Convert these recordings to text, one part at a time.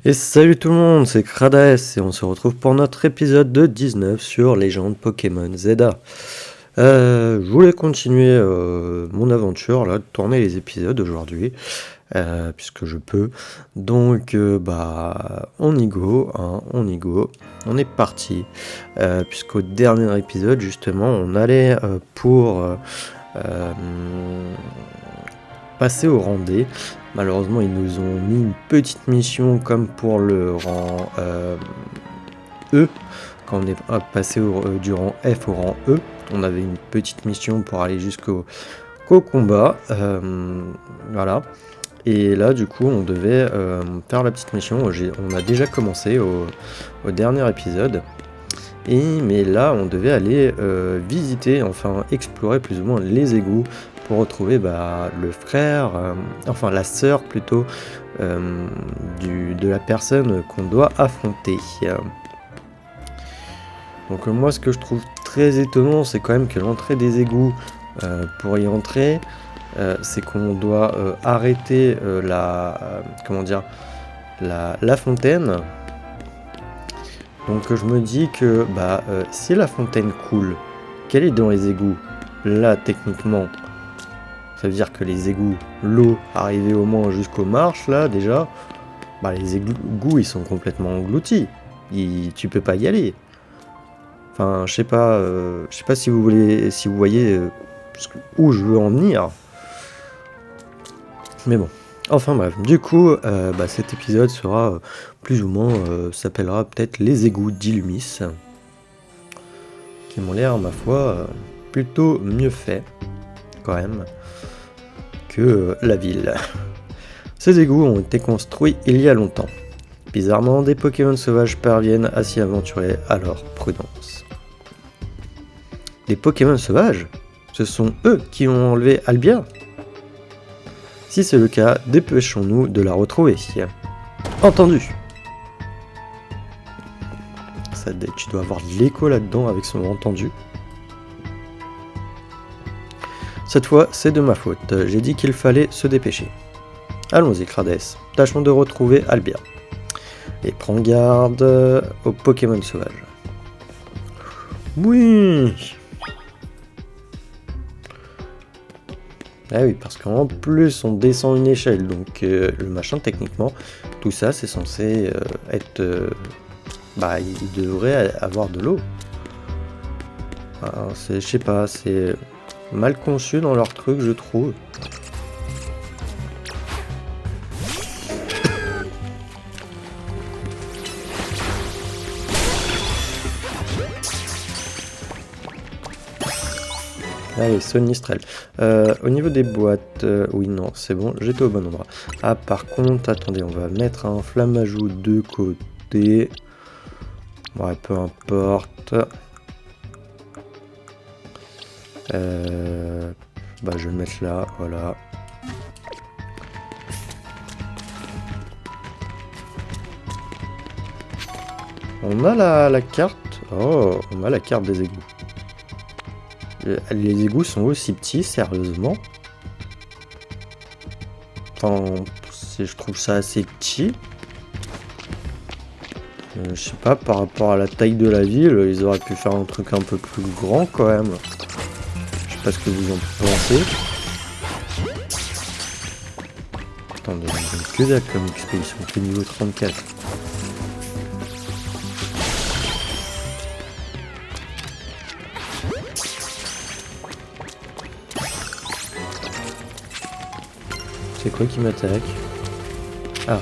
Et salut tout le monde, c'est Krades et on se retrouve pour notre épisode de 19 sur Légende Pokémon Zelda. Je voulais continuer mon aventure là, de tourner les épisodes aujourd'hui, puisque je peux. Donc on y go, hein, on est parti. Puisqu'au dernier épisode justement, on allait pour passer au rang D. Malheureusement, ils nous ont mis une petite mission comme pour le rang E. Quand on est passé du rang F au rang E, on avait une petite mission pour aller jusqu'au combat. Voilà. Et là, du coup, on devait faire la petite mission. On a déjà commencé au dernier épisode. Mais là, on devait aller visiter, enfin explorer plus ou moins les égouts pour retrouver le frère, enfin la sœur plutôt, de la personne qu'on doit affronter. Donc moi, ce que je trouve très étonnant, c'est quand même que l'entrée des égouts, pour y entrer, c'est qu'on doit arrêter la fontaine. Donc je me dis que si la fontaine coule, qu'elle est dans les égouts, là techniquement, ça veut dire que les égouts, l'eau arrivée au moins jusqu'aux marches là déjà, les égouts ils sont complètement engloutis, tu peux pas y aller. Enfin je sais pas si vous voyez où je veux en venir. Mais bon. Enfin bref, du coup, cet épisode sera plus ou moins, s'appellera peut-être les égouts d'Illumis, qui m'ont l'air, ma foi, plutôt mieux fait, quand même, que la ville. Ces égouts ont été construits il y a longtemps. Bizarrement, des Pokémon sauvages parviennent à s'y aventurer, alors prudence. Des Pokémon sauvages ? Ce sont eux qui ont enlevé Albia ? Si c'est le cas, dépêchons-nous de la retrouver. Entendu. Tu dois avoir de l'écho là-dedans avec son entendu. Cette fois, c'est de ma faute. J'ai dit qu'il fallait se dépêcher. Allons-y, Krades. Tâchons de retrouver Albia. Et prends garde aux Pokémon sauvages. Oui. Ah oui, parce qu'en plus on descend une échelle, donc le machin techniquement, tout ça c'est censé être... il devrait avoir de l'eau. Je sais pas, c'est mal conçu dans leur truc je trouve. Allez, Sonistrel. Au niveau des boîtes, oui, non, c'est bon, j'étais au bon endroit. Ah, par contre, attendez, on va mettre un flamme-ajout de côté. Ouais, peu importe. Je vais le mettre là, voilà. On a la carte. Oh, on a la carte des égouts. Les égouts sont aussi petits, sérieusement. Enfin, je trouve ça assez petit. Je sais pas, par rapport à la taille de la ville, ils auraient pu faire un truc un peu plus grand quand même. Je sais pas ce que vous en pensez. Attendez, que dalle comme XP, ils sont que niveau 34. C'est quoi qui m'attaque? Ah.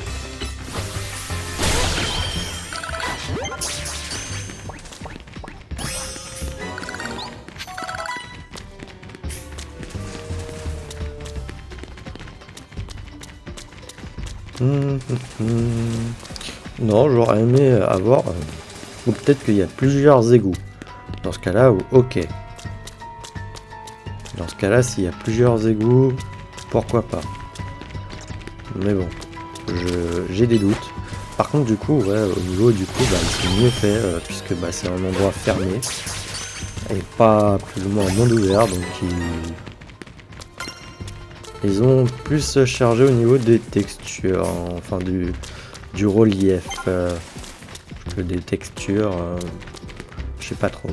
Non, j'aurais aimé avoir... ou peut-être qu'il y a plusieurs égouts. Dans ce cas-là, ok. Dans ce cas-là, s'il y a plusieurs égouts, pourquoi pas. Mais bon, j'ai des doutes. Par contre, du coup, ouais, au niveau du coup, c'est mieux fait, puisque c'est un endroit fermé. Et pas plus ou moins un monde ouvert, donc ils ont plus chargé au niveau des textures, enfin du relief, que des textures, je sais pas trop.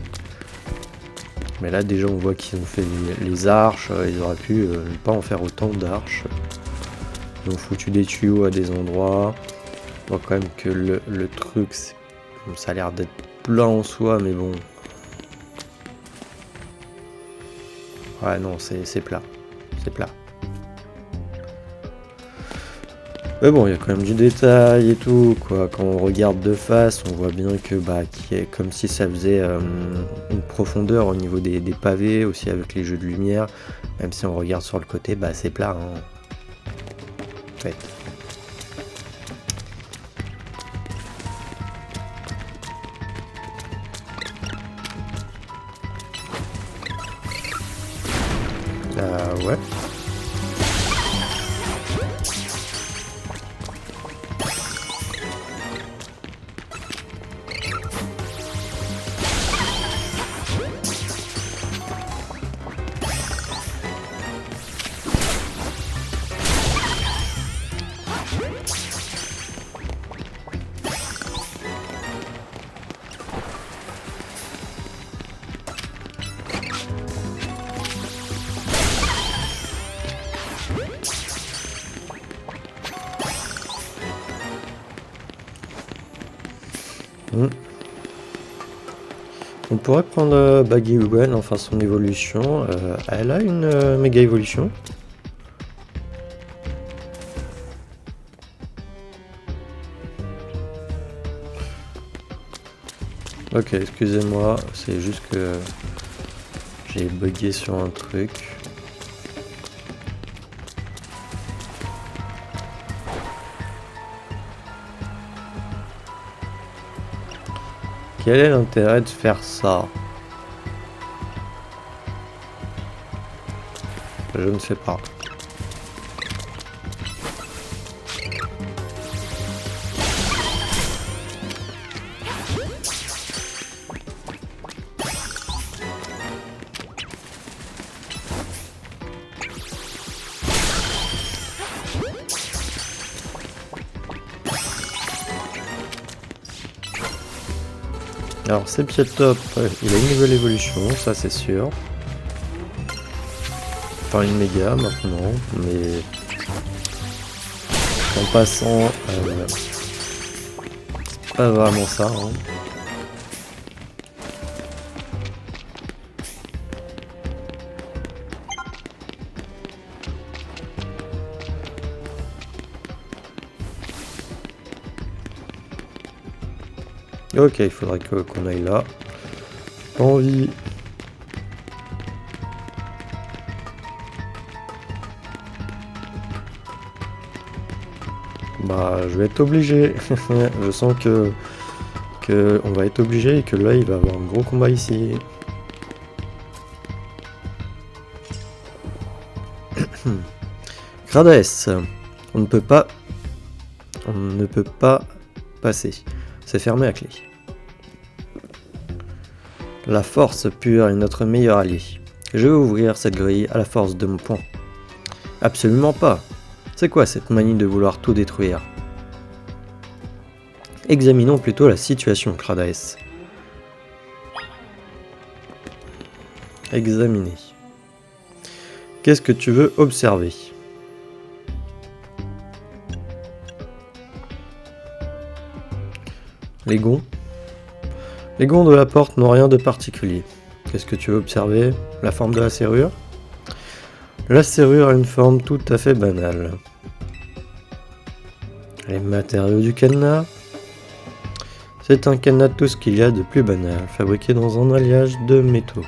Mais là déjà on voit qu'ils ont fait les arches, ils auraient pu ne pas en faire autant d'arches. Ils ont foutu des tuyaux à des endroits. On voit quand même que le truc, ça a l'air d'être plat en soi, mais bon. Ouais non, c'est plat. C'est plat. Mais bon, il y a quand même du détail et tout, quoi. Quand on regarde de face, on voit bien que, qu'il y a comme si ça faisait une profondeur au niveau des pavés, aussi avec les jeux de lumière. Même si on regarde sur le côté, c'est plat, hein. En fait. Ouais. On pourrait prendre Baggy Gwen, enfin son évolution. Elle a une méga évolution. Ok, excusez-moi, c'est juste que j'ai bugué sur un truc. Quel est l'intérêt de faire ça? Je ne sais pas. Alors Sepietop, il a une nouvelle évolution, ça c'est sûr. Enfin une méga maintenant, mais en passant, c'est pas vraiment ça. Hein. Ok, il faudrait qu'on aille là. Pas envie. Je vais être obligé. Je sens que on va être obligé et que là il va y avoir un gros combat ici. Grades, on ne peut pas passer. C'est fermé à clé. La force pure est notre meilleur allié. Je vais ouvrir cette grille à la force de mon poing. Absolument pas. C'est quoi cette manie de vouloir tout détruire? Examinons plutôt la situation, Gradaes. Examiner. Qu'est-ce que tu veux observer? Les gonds. Les gonds de la porte n'ont rien de particulier. Qu'est-ce que tu veux observer? La forme de la serrure? La serrure a une forme tout à fait banale. Les matériaux du cadenas? C'est un cadenas de tout ce qu'il y a de plus banal, fabriqué dans un alliage de métaux.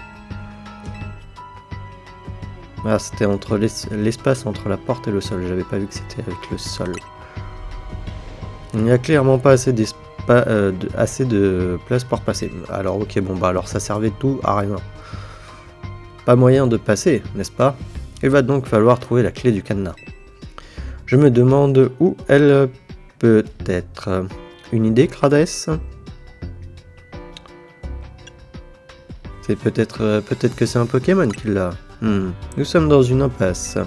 Ah, c'était entre l'espace entre la porte et le sol, j'avais pas vu que c'était avec le sol. Il n'y a clairement pas assez de place pour passer. Alors ok, alors ça servait tout à rien. Pas moyen de passer, n'est-ce pas? Il va donc falloir trouver la clé du cadenas. Je me demande où elle peut être. Une idée, Grades? C'est peut-être que c'est un Pokémon qui l'a. Nous sommes dans une impasse.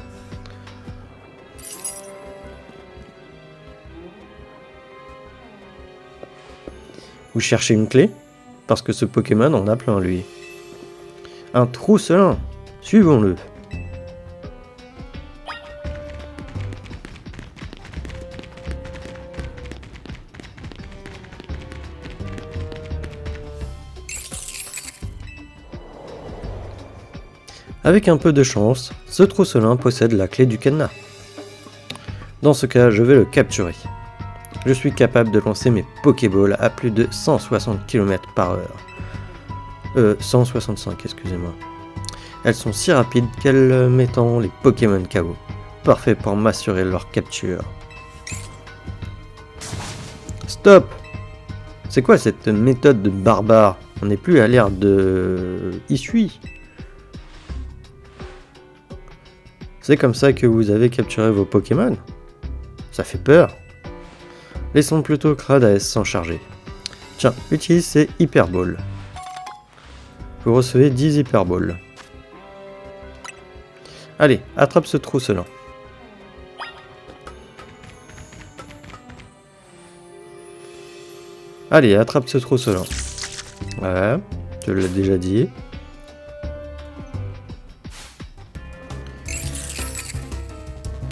Vous cherchez une clé? Parce que ce Pokémon en a plein, lui. Un Trousselin! Suivons-le. Avec un peu de chance, ce Trousselin possède la clé du cadenas. Dans ce cas, je vais le capturer. Je suis capable de lancer mes Pokéballs à plus de 160 km/h. 165, excusez-moi. Elles sont si rapides qu'elles mettent les Pokémon KO. Parfait pour m'assurer leur capture. Stop! C'est quoi cette méthode de barbare? On n'est plus à l'ère de Isui. C'est comme ça que vous avez capturé vos Pokémon? Ça fait peur. Laissons plutôt Cradaes s'en charger. Tiens, utilise ces Hyper Balls. Vous recevez 10 Hyper Balls. Allez, attrape ce Trousselin. Allez, attrape ce Trousselin. Ouais, je l'ai déjà dit.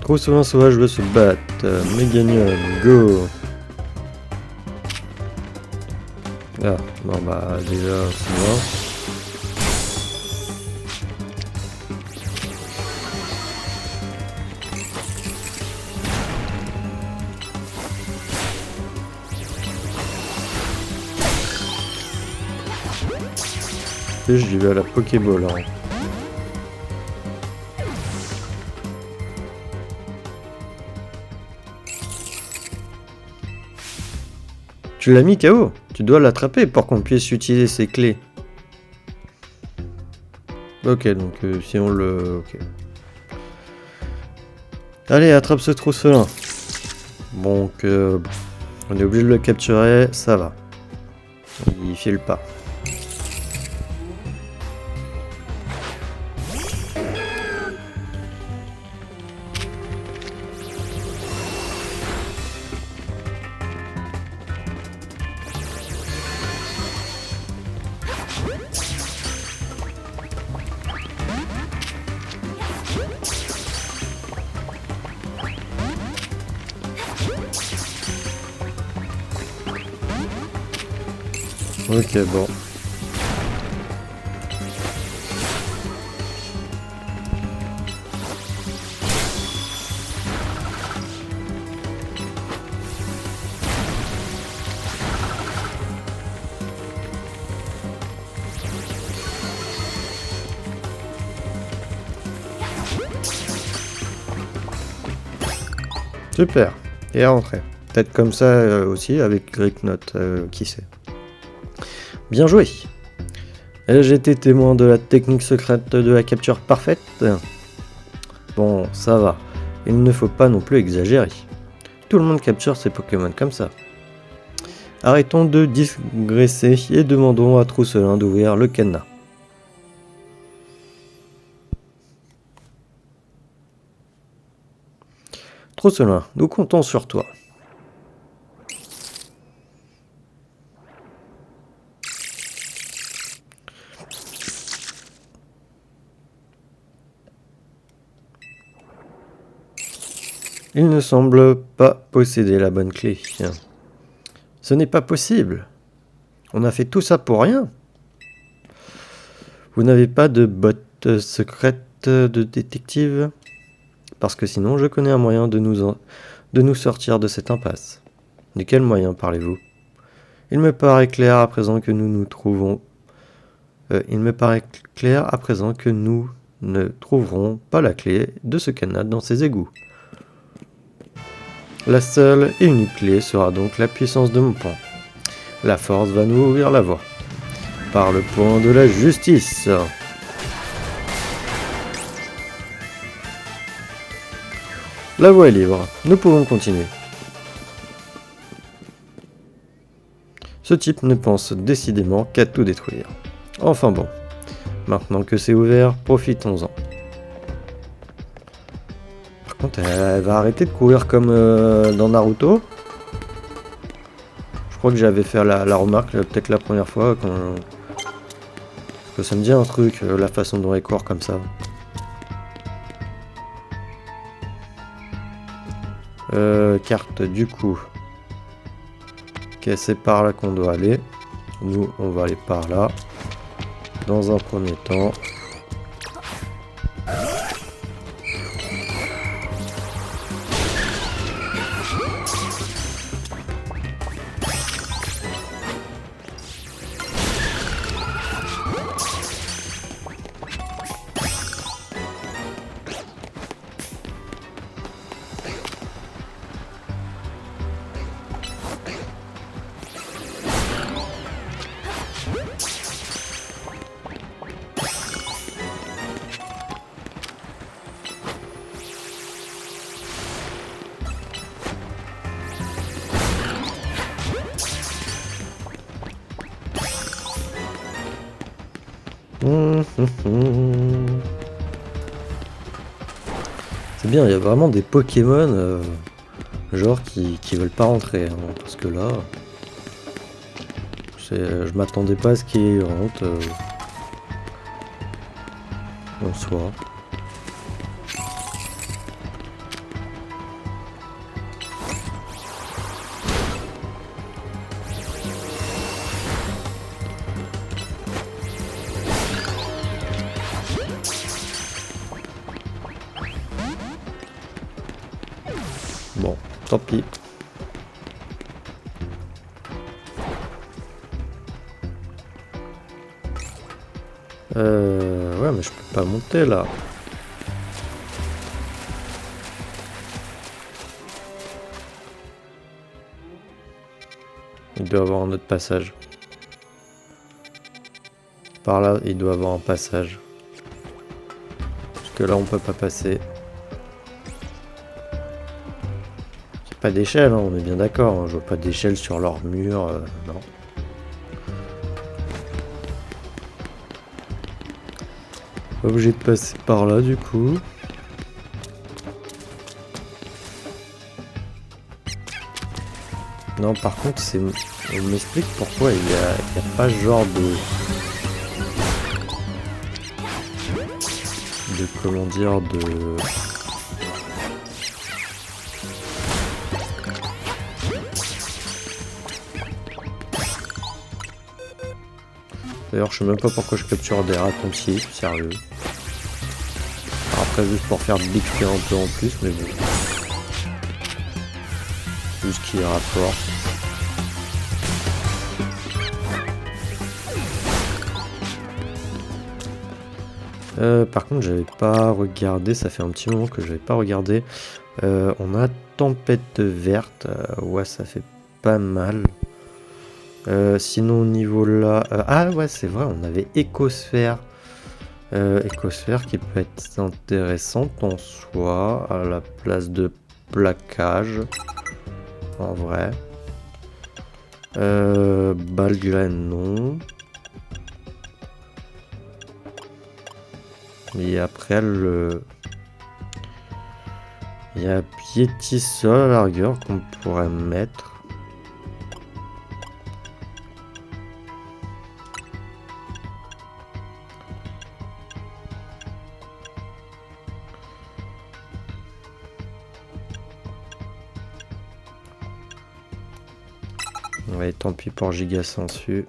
Trousselin sauvage veut se battre. Meganium, go! Ah, bon bah déjà c'est mort. Et j'y vais à la Pokéball. Hein. Tu l'as mis KO. Tu dois l'attraper pour qu'on puisse utiliser ses clés. Ok, donc si on le... Ok. Allez, attrape ce Trousselin. Donc, on est obligé de le capturer, ça va. Il file pas. Ok, bon. Super. Et rentré. Peut-être comme ça aussi avec Gricknote, qui sait. Bien joué. Ai-je été témoin de la technique secrète de la capture parfaite? Bon, ça va. Il ne faut pas non plus exagérer. Tout le monde capture ses Pokémon comme ça. Arrêtons de digresser et demandons à Trousselin d'ouvrir le cadenas. Trousselin, nous comptons sur toi. Il ne semble pas posséder la bonne clé. Ce n'est pas possible. On a fait tout ça pour rien. Vous n'avez pas de botte secrète de détective? Parce que sinon, je connais un moyen de nous sortir de cette impasse. De quel moyen parlez-vous? Il me paraît clair à présent que nous ne trouverons pas la clé de ce cadenas dans ces égouts. La seule et unique clé sera donc la puissance de mon poing. La force va nous ouvrir la voie. Par le poing de la justice. La voie est libre. Nous pouvons continuer. Ce type ne pense décidément qu'à tout détruire. Enfin bon. Maintenant que c'est ouvert, profitons-en. Par contre, elle va arrêter de courir comme dans Naruto. Je crois que j'avais fait la remarque peut-être la première fois quand... Parce que ça me dit un truc, la façon dont elle court comme ça. Carte du coup. Ok, c'est par là qu'on doit aller. Nous, on va aller par là. Dans un premier temps. C'est bien, il y a vraiment des Pokémon genre qui veulent pas rentrer, hein, parce que là, je m'attendais pas à ce qu'ils rentrent en soi. Bon, tant pis. Ouais, mais je peux pas monter là. Il doit y avoir un autre passage. Par là, il doit y avoir un passage. Parce que là, on peut pas passer. C'est pas d'échelle, hein, on est bien d'accord. Hein, je vois pas d'échelle sur leur mur, non. Pas obligé de passer par là, du coup. Non, par contre, on m'explique pourquoi il y a pas ce genre comment dire, D'ailleurs, je sais même pas pourquoi je capture des raccourcis, sérieux. Après, juste pour faire de l'XP un peu en plus, mais bon. Tout ce qui est rapport. Par contre, j'avais pas regardé, ça fait un petit moment que j'avais pas regardé. On a tempête verte, ouais, ça fait pas mal. Sinon, au niveau là. Ah, ouais, c'est vrai, on avait écosphère. Écosphère qui peut être intéressante en soi, à la place de plaquage. En vrai. Balgraine, non. Et après, il y a piétisseur à la rigueur qu'on pourrait mettre. Ouais, tant pis pour Giga Sensu.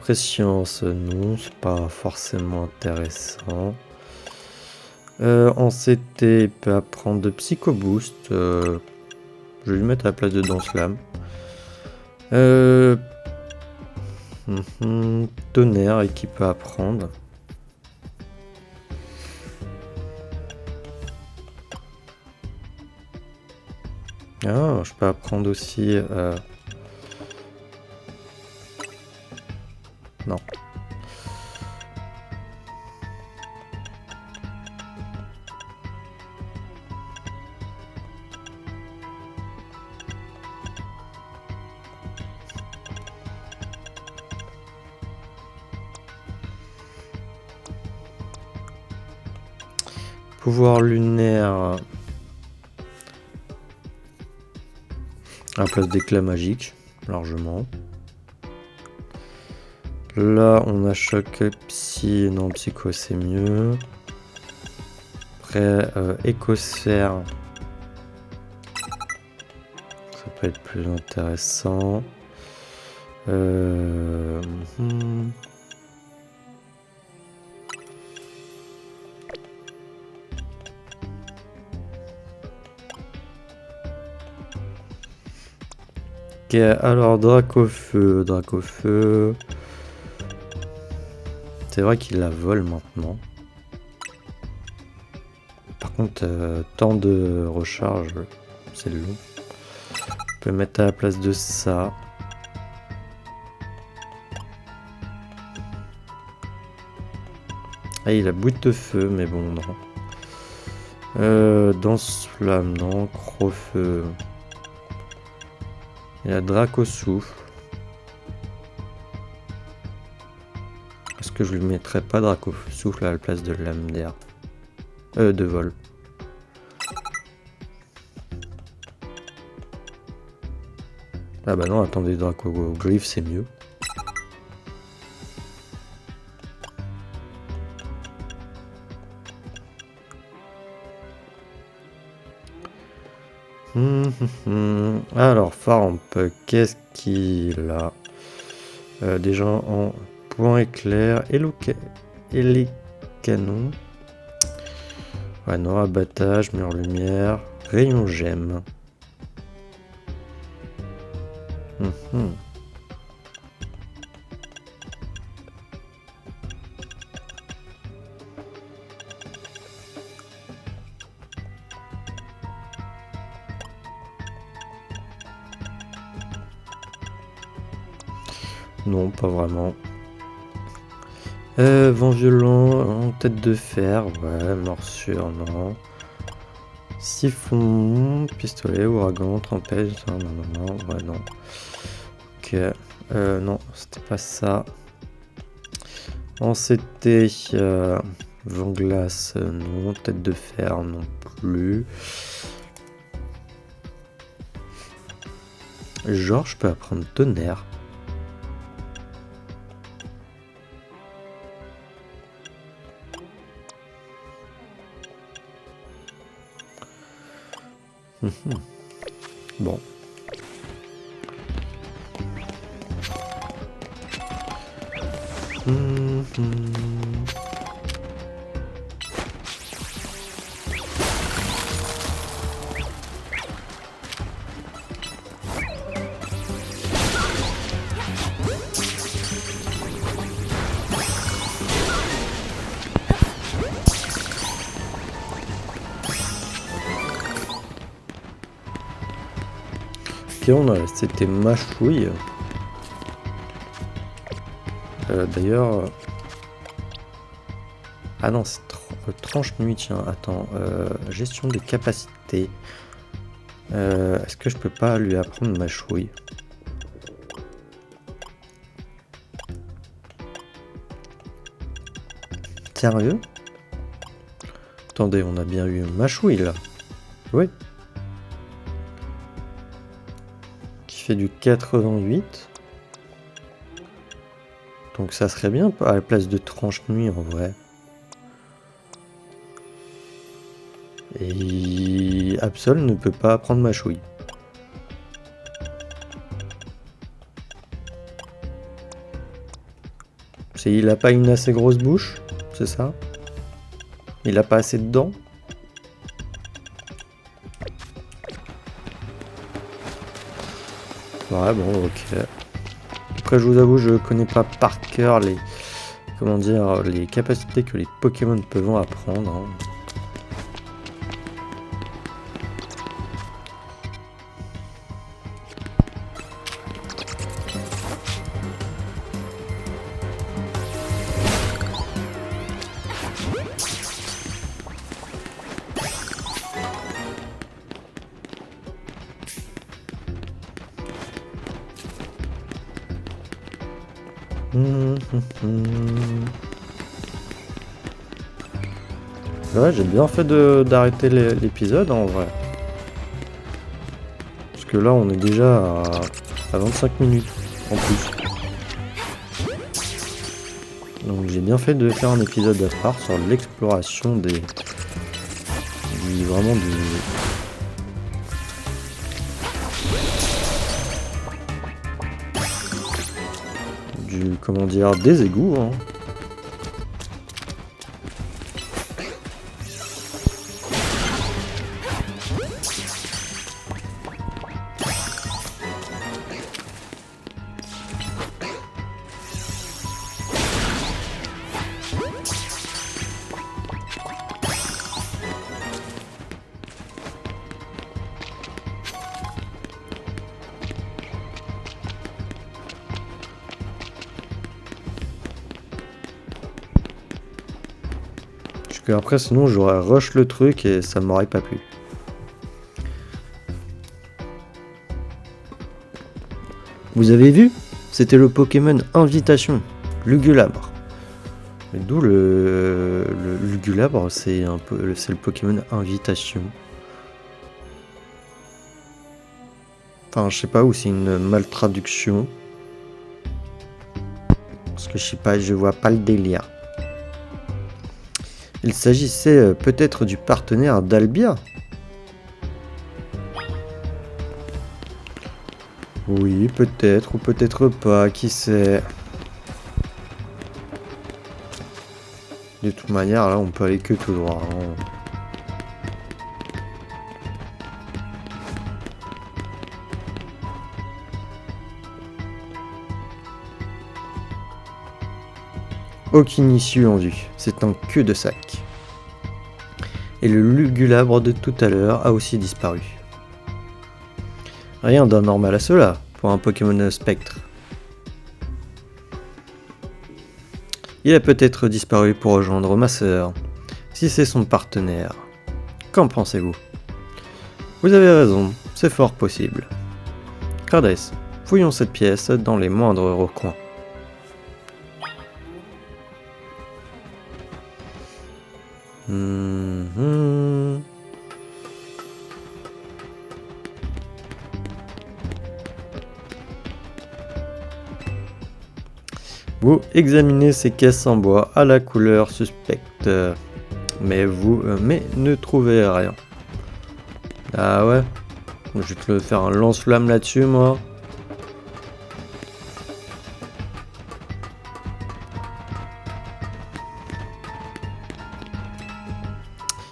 Préscience, non, c'est pas forcément intéressant. En CT, il peut apprendre de Psycho Boost. Je vais lui mettre à la place de Danse Lame. Tonnerre, et qui peut apprendre. Ah, je peux apprendre aussi. Non. Pouvoir lunaire à la place d'éclat magique, largement. Là, on a choc psy. Non, psycho, c'est mieux. Après, écosphère. Ça peut être plus intéressant. Ok, alors Dracofeu. C'est vrai qu'il la vole maintenant. Par contre, temps de recharge, c'est long. On peut mettre à la place de ça. Ah, il a bout de feu, mais bon, non. Danse-flamme, non. Crofeu. Il a Dracosouffle. Est-ce que je lui mettrais pas Dracosouffle à la place de lame d'air? De vol. Ah bah non, attendez, Dracogriffe, c'est mieux. Alors, Faramp, qu'est-ce qu'il a? Déjà en point éclair et les canons. Ouais, non, abattage, mur lumière, rayon gemme. Non, pas vraiment. Vent violent, tête de fer, ouais, morsure, non. Siphon, pistolet, ouragan, tempête, non, ouais, non. Ok, non, c'était pas ça. C'était vent glace, non. Tête de fer, non plus. Genre, je peux apprendre tonnerre. Bon. C'était mâchouille. D'ailleurs... Ah non, c'est tranche nuit, tiens, attends. Gestion des capacités. Est-ce que je peux pas lui apprendre mâchouille? Sérieux? Attendez, on a bien eu mâchouille là. Oui. Qui fait du 88. Donc ça serait bien à la place de tranche nuit en vrai. Et Absol ne peut pas apprendre mâchouille. Il a pas une assez grosse bouche, c'est ça? Il a pas assez de dents? Ouais, bon, ok. Après, je vous avoue, je connais pas par cœur les... Comment dire, les capacités que les Pokémon peuvent apprendre. Hein. Ouais, j'ai bien fait d'arrêter l'épisode en vrai. Parce que là, on est déjà à 25 minutes en plus. Donc j'ai bien fait de faire un épisode à part sur l'exploration vraiment comment dire, des égouts, hein. Parce que après sinon j'aurais rush le truc et ça m'aurait pas plu. Vous avez vu? C'était le Pokémon Invitation, Lugulabre. Mais d'où le Lugulabre, c'est le Pokémon Invitation. Enfin, je sais pas, ou c'est une mal traduction. Parce que je sais pas, je vois pas le délire. Il s'agissait peut-être du partenaire d'Albia. Oui, peut-être, ou peut-être pas, qui sait. De toute manière, là, on peut aller que tout droit, hein. Aucune issue en vue, c'est un cul-de-sac. Et le Lugulabre de tout à l'heure a aussi disparu. Rien d'anormal à cela, pour un Pokémon spectre. Il a peut-être disparu pour rejoindre ma sœur, si c'est son partenaire. Qu'en pensez-vous? Vous avez raison, c'est fort possible. Crades, fouillons cette pièce dans les moindres recoins. Vous examinez ces caisses en bois à la couleur suspecte, mais ne trouvez rien. Ah ouais? Je vais te faire un lance-flamme là-dessus, moi.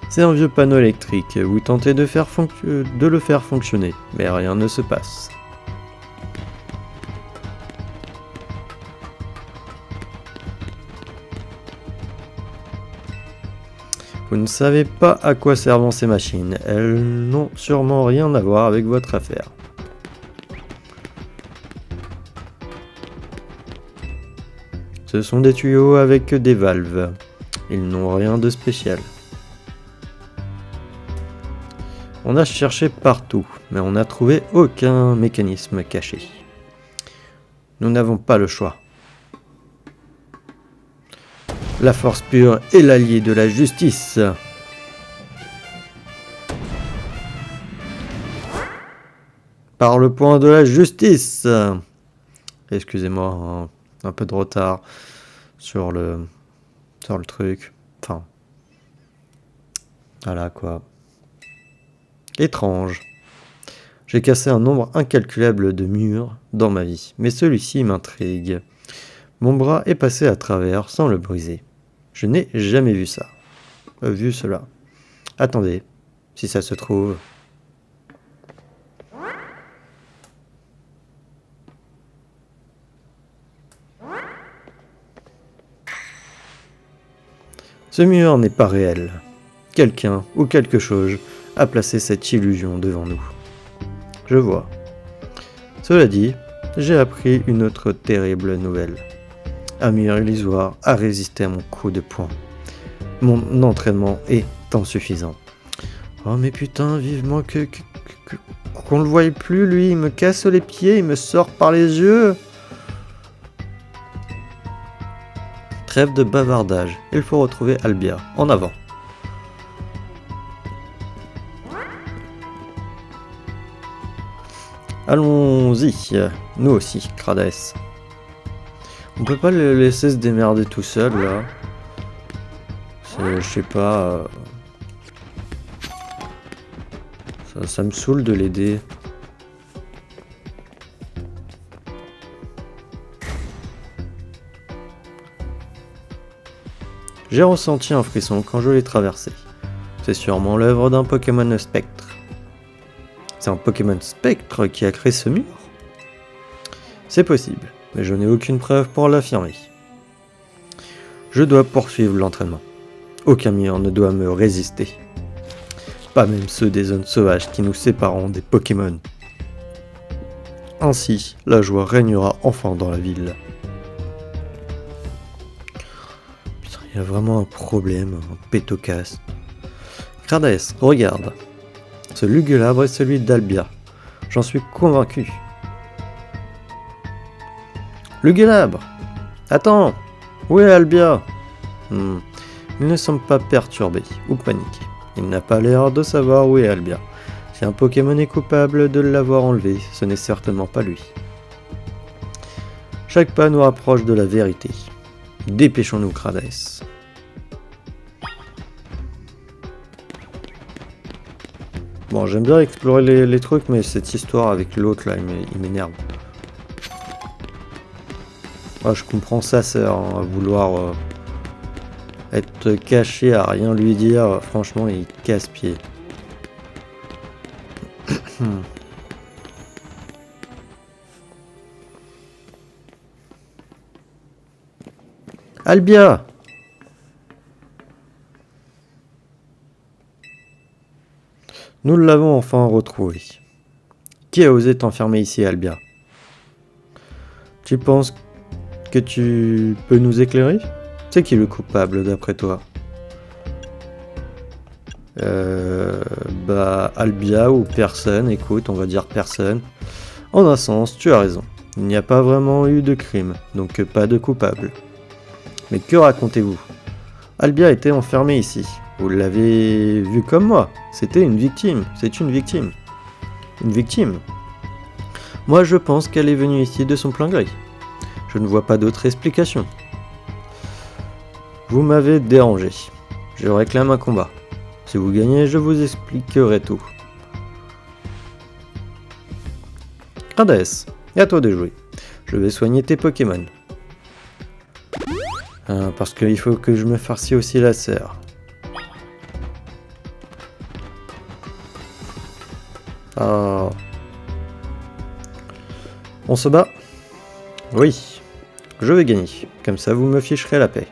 C'est un vieux panneau électrique, vous tentez de le faire fonctionner, mais rien ne se passe. Vous ne savez pas à quoi servent ces machines, elles n'ont sûrement rien à voir avec votre affaire. Ce sont des tuyaux avec des valves, ils n'ont rien de spécial. On a cherché partout, mais on n'a trouvé aucun mécanisme caché. Nous n'avons pas le choix. La force pure est l'allié de la justice. Par le point de la justice. Excusez-moi, un peu de retard sur le truc. Enfin, voilà quoi. Étrange. J'ai cassé un nombre incalculable de murs dans ma vie, mais celui-ci m'intrigue. Mon bras est passé à travers sans le briser. Je n'ai jamais vu ça. Vu cela. Attendez, si ça se trouve. Ce mur n'est pas réel. Quelqu'un ou quelque chose a placé cette illusion devant nous. Je vois. Cela dit, j'ai appris une autre terrible nouvelle. Un mur illusoire a résisté à mon coup de poing. Mon entraînement est insuffisant. Oh mais putain, vivement qu'on le voie plus, lui, il me casse les pieds, il me sort par les yeux. Trêve de bavardage, il faut retrouver Albia, en avant. Allons-y, nous aussi, Crades. On peut pas le laisser se démerder tout seul, là. Je sais pas... Ça me saoule de l'aider. J'ai ressenti un frisson quand je l'ai traversé. C'est sûrement l'œuvre d'un Pokémon spectre. C'est un Pokémon spectre qui a créé ce mur? C'est possible, mais je n'ai aucune preuve pour l'affirmer. Je dois poursuivre l'entraînement. Aucun mur ne doit me résister. Pas même ceux des zones sauvages qui nous sépareront des Pokémon. Ainsi, la joie régnera enfin dans la ville. Putain, il y a vraiment un problème, un pétocasse. Crades, regarde. Ce Lugulabre est celui d'Albia. J'en suis convaincu. Lugulabre! Attends! Où est Albia? Il ne semble pas perturbé ou paniqué. Il n'a pas l'air de savoir où est Albia. Si un Pokémon est coupable de l'avoir enlevé, ce n'est certainement pas lui. Chaque pas nous rapproche de la vérité. Dépêchons-nous, Crades. Bon, j'aime bien explorer les trucs, mais cette histoire avec l'autre là, il m'énerve. Ah, je comprends sa sœur, hein, à vouloir être caché, à rien lui dire. Franchement, il casse-pied. Albia! Nous l'avons enfin retrouvé. Qui a osé t'enfermer ici, Albia? Tu penses que tu peux nous éclairer? C'est qui le coupable d'après toi? Albia ou personne, écoute, on va dire personne. En un sens, tu as raison. Il n'y a pas vraiment eu de crime, donc pas de coupable. Mais que racontez-vous? Albia était enfermée ici. Vous l'avez vu comme moi. C'était une victime. C'est une victime. Une victime. Moi, je pense qu'elle est venue ici de son plein gré. Je ne vois pas d'autre explication. Vous m'avez dérangé. Je réclame un combat. Si vous gagnez, je vous expliquerai tout. Crades, à toi de jouer. Je vais soigner tes Pokémon. Parce qu'il faut que je me farcie aussi la sœur. On se bat? Oui, je vais gagner. Comme ça, vous me ficherez la paix.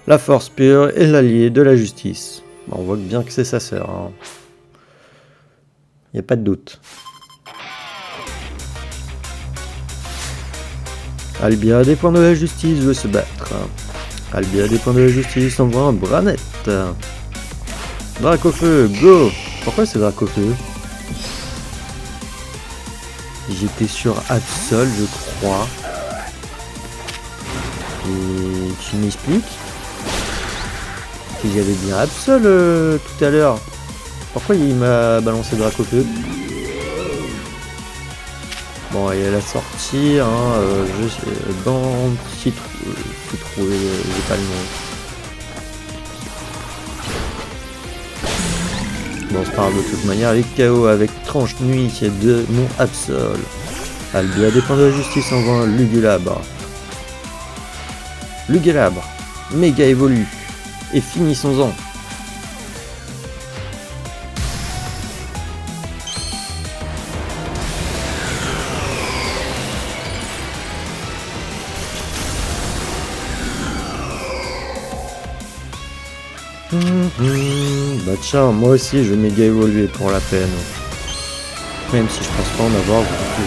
La force pure est l'allié de la justice. Bon, on voit bien que c'est sa sœur. Hein. Y a pas de doute. Albia, des points de la justice, veut se battre. Albia, des points de la justice, envoie un Branette. Dracofeu, go! Pourquoi c'est Dracofeu? J'étais sur Absol, je crois. Et tu m'expliques? Il y avait bien Absol tout à l'heure. Pourquoi il m'a balancé Dracofeu? Bon, et à la sortie, hein, dans trouvé, j'ai pas le nom. Bon, c'est pas grave, de toute manière, les KO avec tranche nuit de mon Absol. Albia dépend de la justice, envoie un Lugulabre. Lugulabre, méga évolue. Et finissons-en. Bah tiens, moi aussi je vais méga évoluer pour la peine. Même si je pense pas en avoir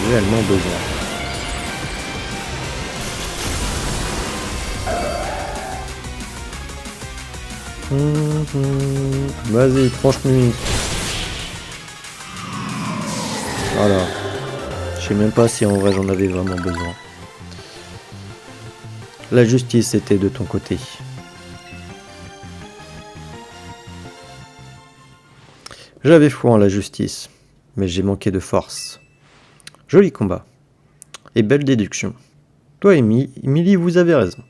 réellement besoin. Vas-y, tranche-nuit. Voilà. Je sais même pas si en vrai j'en avais vraiment besoin. La justice était de ton côté. J'avais foi en la justice. mais j'ai manqué de force. Joli combat. Et belle déduction. Toi, Millie, vous avez raison.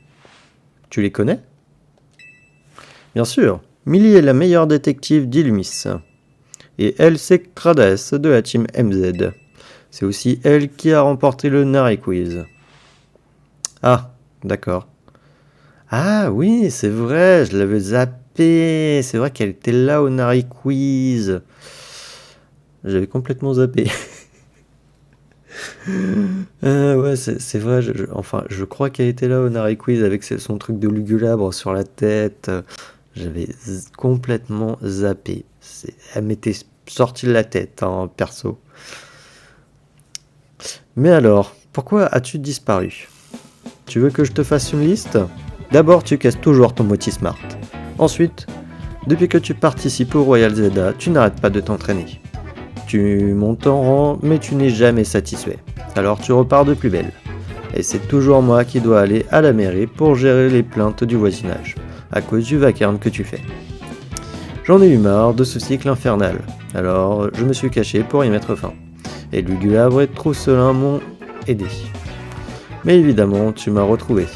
Tu les connais? Bien sûr, Millie est la meilleure détective d'Illumis. Et elle, c'est Crades de la team MZ. C'est aussi elle qui a remporté le Nari Quiz. Ah, d'accord. Ah oui, c'est vrai, je l'avais zappé. C'est vrai qu'elle était là au Nari Quiz. J'avais complètement zappé. Ouais, c'est vrai, enfin, je crois qu'elle était là au Nari Quiz avec son truc de lugulabre sur la tête. J'avais complètement zappé. Elle m'était sortie de la tête, hein, perso. Mais alors, pourquoi as-tu disparu? Tu veux que je te fasse une liste? D'abord, tu casses toujours ton moti smart. Ensuite, depuis que tu participes au Royal Zelda, tu n'arrêtes pas de t'entraîner. Tu montes en rang, mais tu n'es jamais satisfait. Alors tu repars de plus belle. Et c'est toujours moi qui dois aller à la mairie pour gérer les plaintes du voisinage, à cause du vacarme que tu fais. J'en ai eu marre de ce cycle infernal, alors je me suis caché pour y mettre fin. Et Lugulabre et Trousselin m'ont aidé. Mais évidemment, tu m'as retrouvé.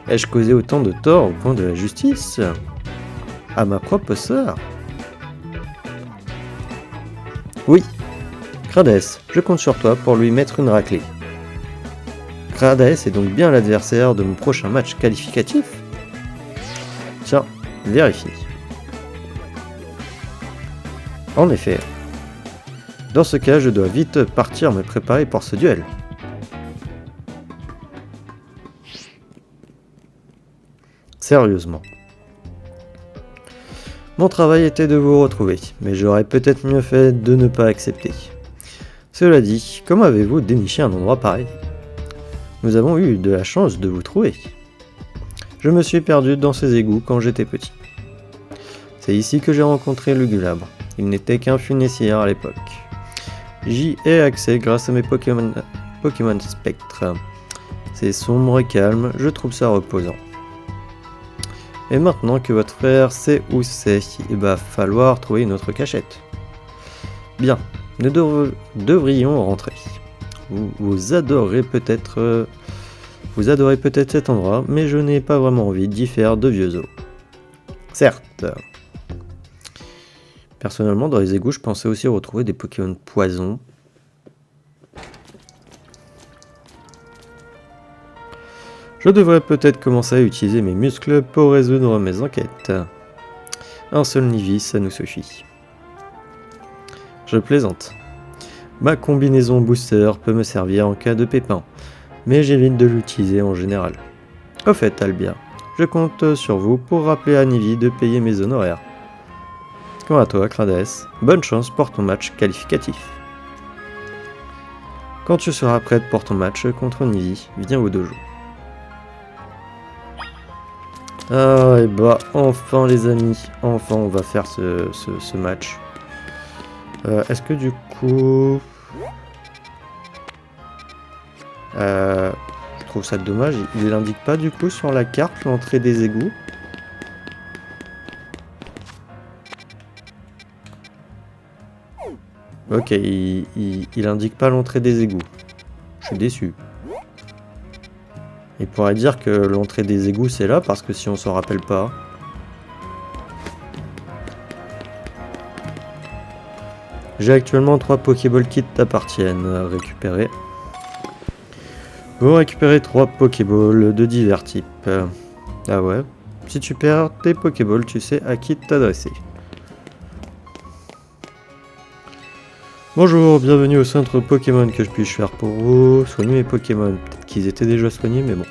Ai-je causé autant de tort au point de la justice? À ma propre sœur? Oui, Crades, je compte sur toi pour lui mettre une raclée. Crades est donc bien l'adversaire de mon prochain match qualificatif? Tiens, vérifie. En effet. Dans ce cas, je dois vite partir me préparer pour ce duel. Sérieusement. Mon travail était de vous retrouver, mais j'aurais peut-être mieux fait de ne pas accepter. Cela dit, comment avez-vous déniché un endroit pareil? Nous avons eu de la chance de vous trouver. Je me suis perdu dans ces égouts quand j'étais petit. C'est ici que j'ai rencontré Lugulabre. Il n'était qu'un funessier à l'époque. J'y ai accès grâce à mes Pokémon Spectre. C'est sombre et calme, je trouve ça reposant. Et maintenant que votre frère sait où c'est, il va falloir trouver une autre cachette. Bien, nous devrions rentrer. Vous adorez peut-être cet endroit, mais je n'ai pas vraiment envie d'y faire de vieux os. Certes. Personnellement, dans les égouts, je pensais aussi retrouver des Pokémon poison. Je devrais peut-être commencer à utiliser mes muscles pour résoudre mes enquêtes. Un seul Nivis, ça nous suffit. Je plaisante. Ma combinaison booster peut me servir en cas de pépin, mais j'évite de l'utiliser en général. Au fait, Albia, je compte sur vous pour rappeler à Nivi de payer mes honoraires. Quant à toi, Crades, bonne chance pour ton match qualificatif. Quand tu seras prête pour ton match contre Nivi, viens au dojo. Ah, et bah, enfin les amis, enfin on va faire ce match. Est-ce que du coup... je trouve ça dommage, il n'indique pas du coup sur la carte l'entrée des égouts. Ok, il indique pas l'entrée des égouts. Je suis déçu. Il pourrait dire que l'entrée des égouts c'est là parce que si on s'en rappelle pas... J'ai actuellement 3 Pokéball qui t'appartiennent à récupérer. Vous récupérez 3 Pokéballs de divers types. Ah ouais. Si tu perds tes Pokéballs, tu sais à qui t'adresser. Bonjour, bienvenue au centre Pokémon, que je puis faire pour vous. Soigner mes Pokémon. Peut-être qu'ils étaient déjà soignés, mais bon.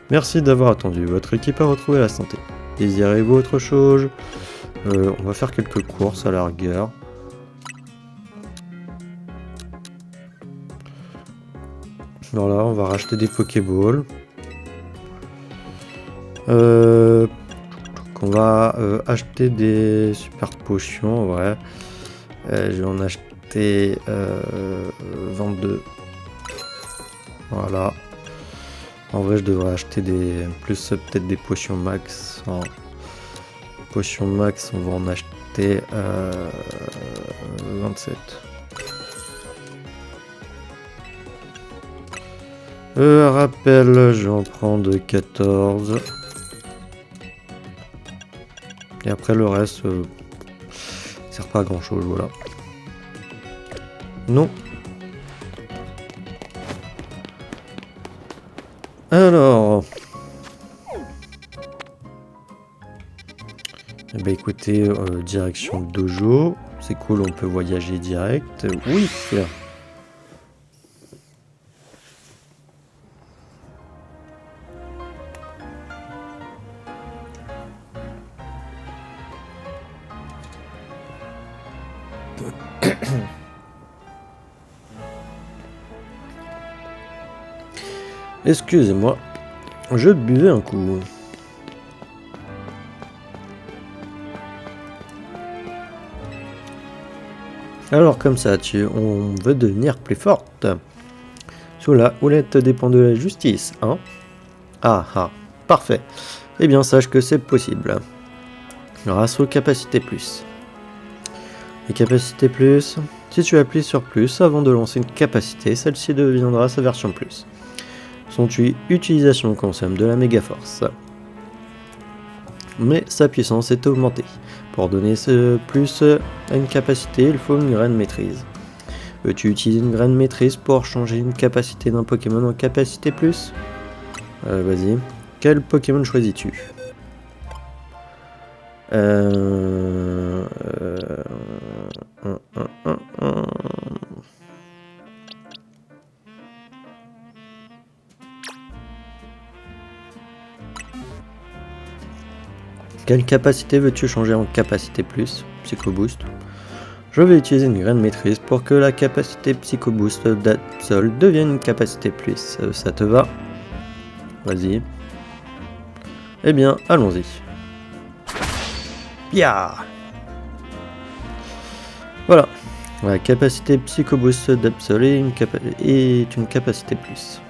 Merci d'avoir attendu. Votre équipe a retrouvé la santé. Désirez-vous autre chose? On va faire quelques courses à la rigueur. Voilà, on va racheter des Pokéballs. On va acheter des super potions, ouais. Je vais en acheter 22. Voilà. En vrai, je devrais acheter peut-être des potions max. Potions max, on va en acheter 27. Rappel, je vais en prendre 14. Et après le reste, sert pas à grand chose, voilà. Non. Alors. Eh ben écoutez, direction dojo. C'est cool, on peut voyager direct. Oui. Excusez-moi, je buvais un coup. Alors comme ça, on veut devenir plus forte. Sous la houlette dépend de la justice, hein? Ah ah, parfait. Eh bien sache que c'est possible. Grâce aux capacités plus. Les capacités plus, si tu appuies sur plus avant de lancer une capacité, celle-ci deviendra sa version plus. Son utilisation consomme de la méga force. Mais sa puissance est augmentée. Pour donner ce plus à une capacité, il faut une graine maîtrise. Veux-tu utiliser une graine maîtrise pour changer une capacité d'un Pokémon en capacité plus? Vas-y. Quel Pokémon choisis-tu? Quelle capacité veux-tu changer en capacité plus? Psycho Boost. Je vais utiliser une graine maîtrise pour que la capacité Psycho Boost d'Absol devienne une capacité plus. Ça te va? Vas-y. Eh bien, allons-y. Ya! Voilà. La capacité Psycho Boost d'Absol est une capacité plus.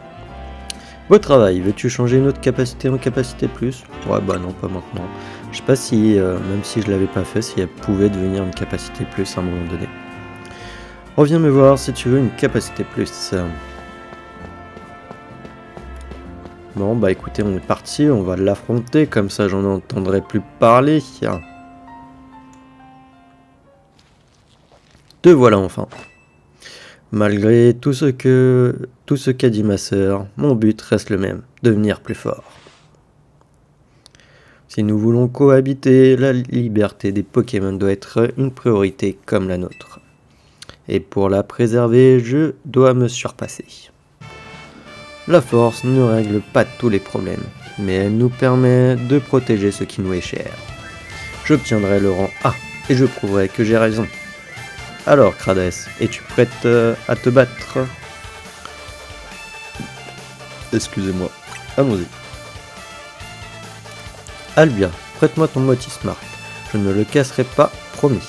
Beau travail, veux-tu changer une autre capacité en capacité plus? Ouais, bah non, pas maintenant. Je sais pas si, même si je l'avais pas fait, si elle pouvait devenir une capacité plus à un moment donné. Reviens me voir si tu veux une capacité plus. Bon, bah écoutez, on est parti, on va l'affronter, comme ça j'en entendrai plus parler. Te voilà enfin. Malgré tout ce qu'a dit ma sœur, mon but reste le même, devenir plus fort. Si nous voulons cohabiter, la liberté des Pokémon doit être une priorité comme la nôtre. Et pour la préserver, je dois me surpasser. La force ne règle pas tous les problèmes, mais elle nous permet de protéger ce qui nous est cher. J'obtiendrai le rang A et je prouverai que j'ai raison. Alors Crades, es-tu prête à te battre? Excusez-moi, allons-y. Albia, prête-moi ton Moti Smart. Je ne le casserai pas, promis.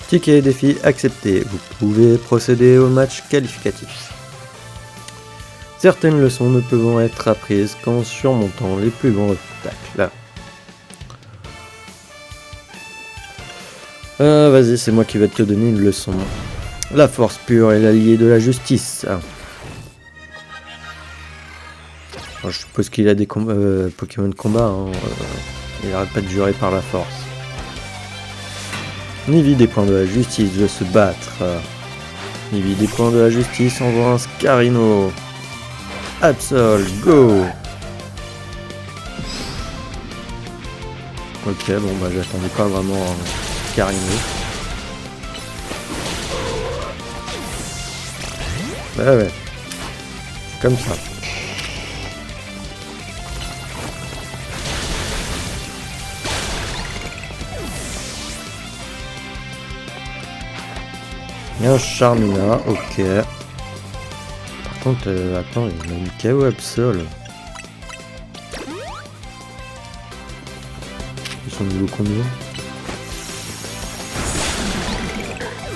Ticket et défi accepté. Vous pouvez procéder au match qualificatif. Certaines leçons ne peuvent être apprises qu'en surmontant les plus grands obstacles. Vas-y, c'est moi qui vais te donner une leçon. La force pure est l'allié de la justice. Alors, je suppose qu'il a des Pokémon de combat. Hein. Il n'arrête pas de jurer par la force. Nivi des points de la justice veut se battre. Nivi des points de la justice envoie un Scarino. Absol, go! Ok, bon bah j'attendais pas vraiment un Scarino. Bah ouais. Comme ça. Il y a un Charmina, ok. Par contre, attends, il y a une KO Absol. sont niveau combien?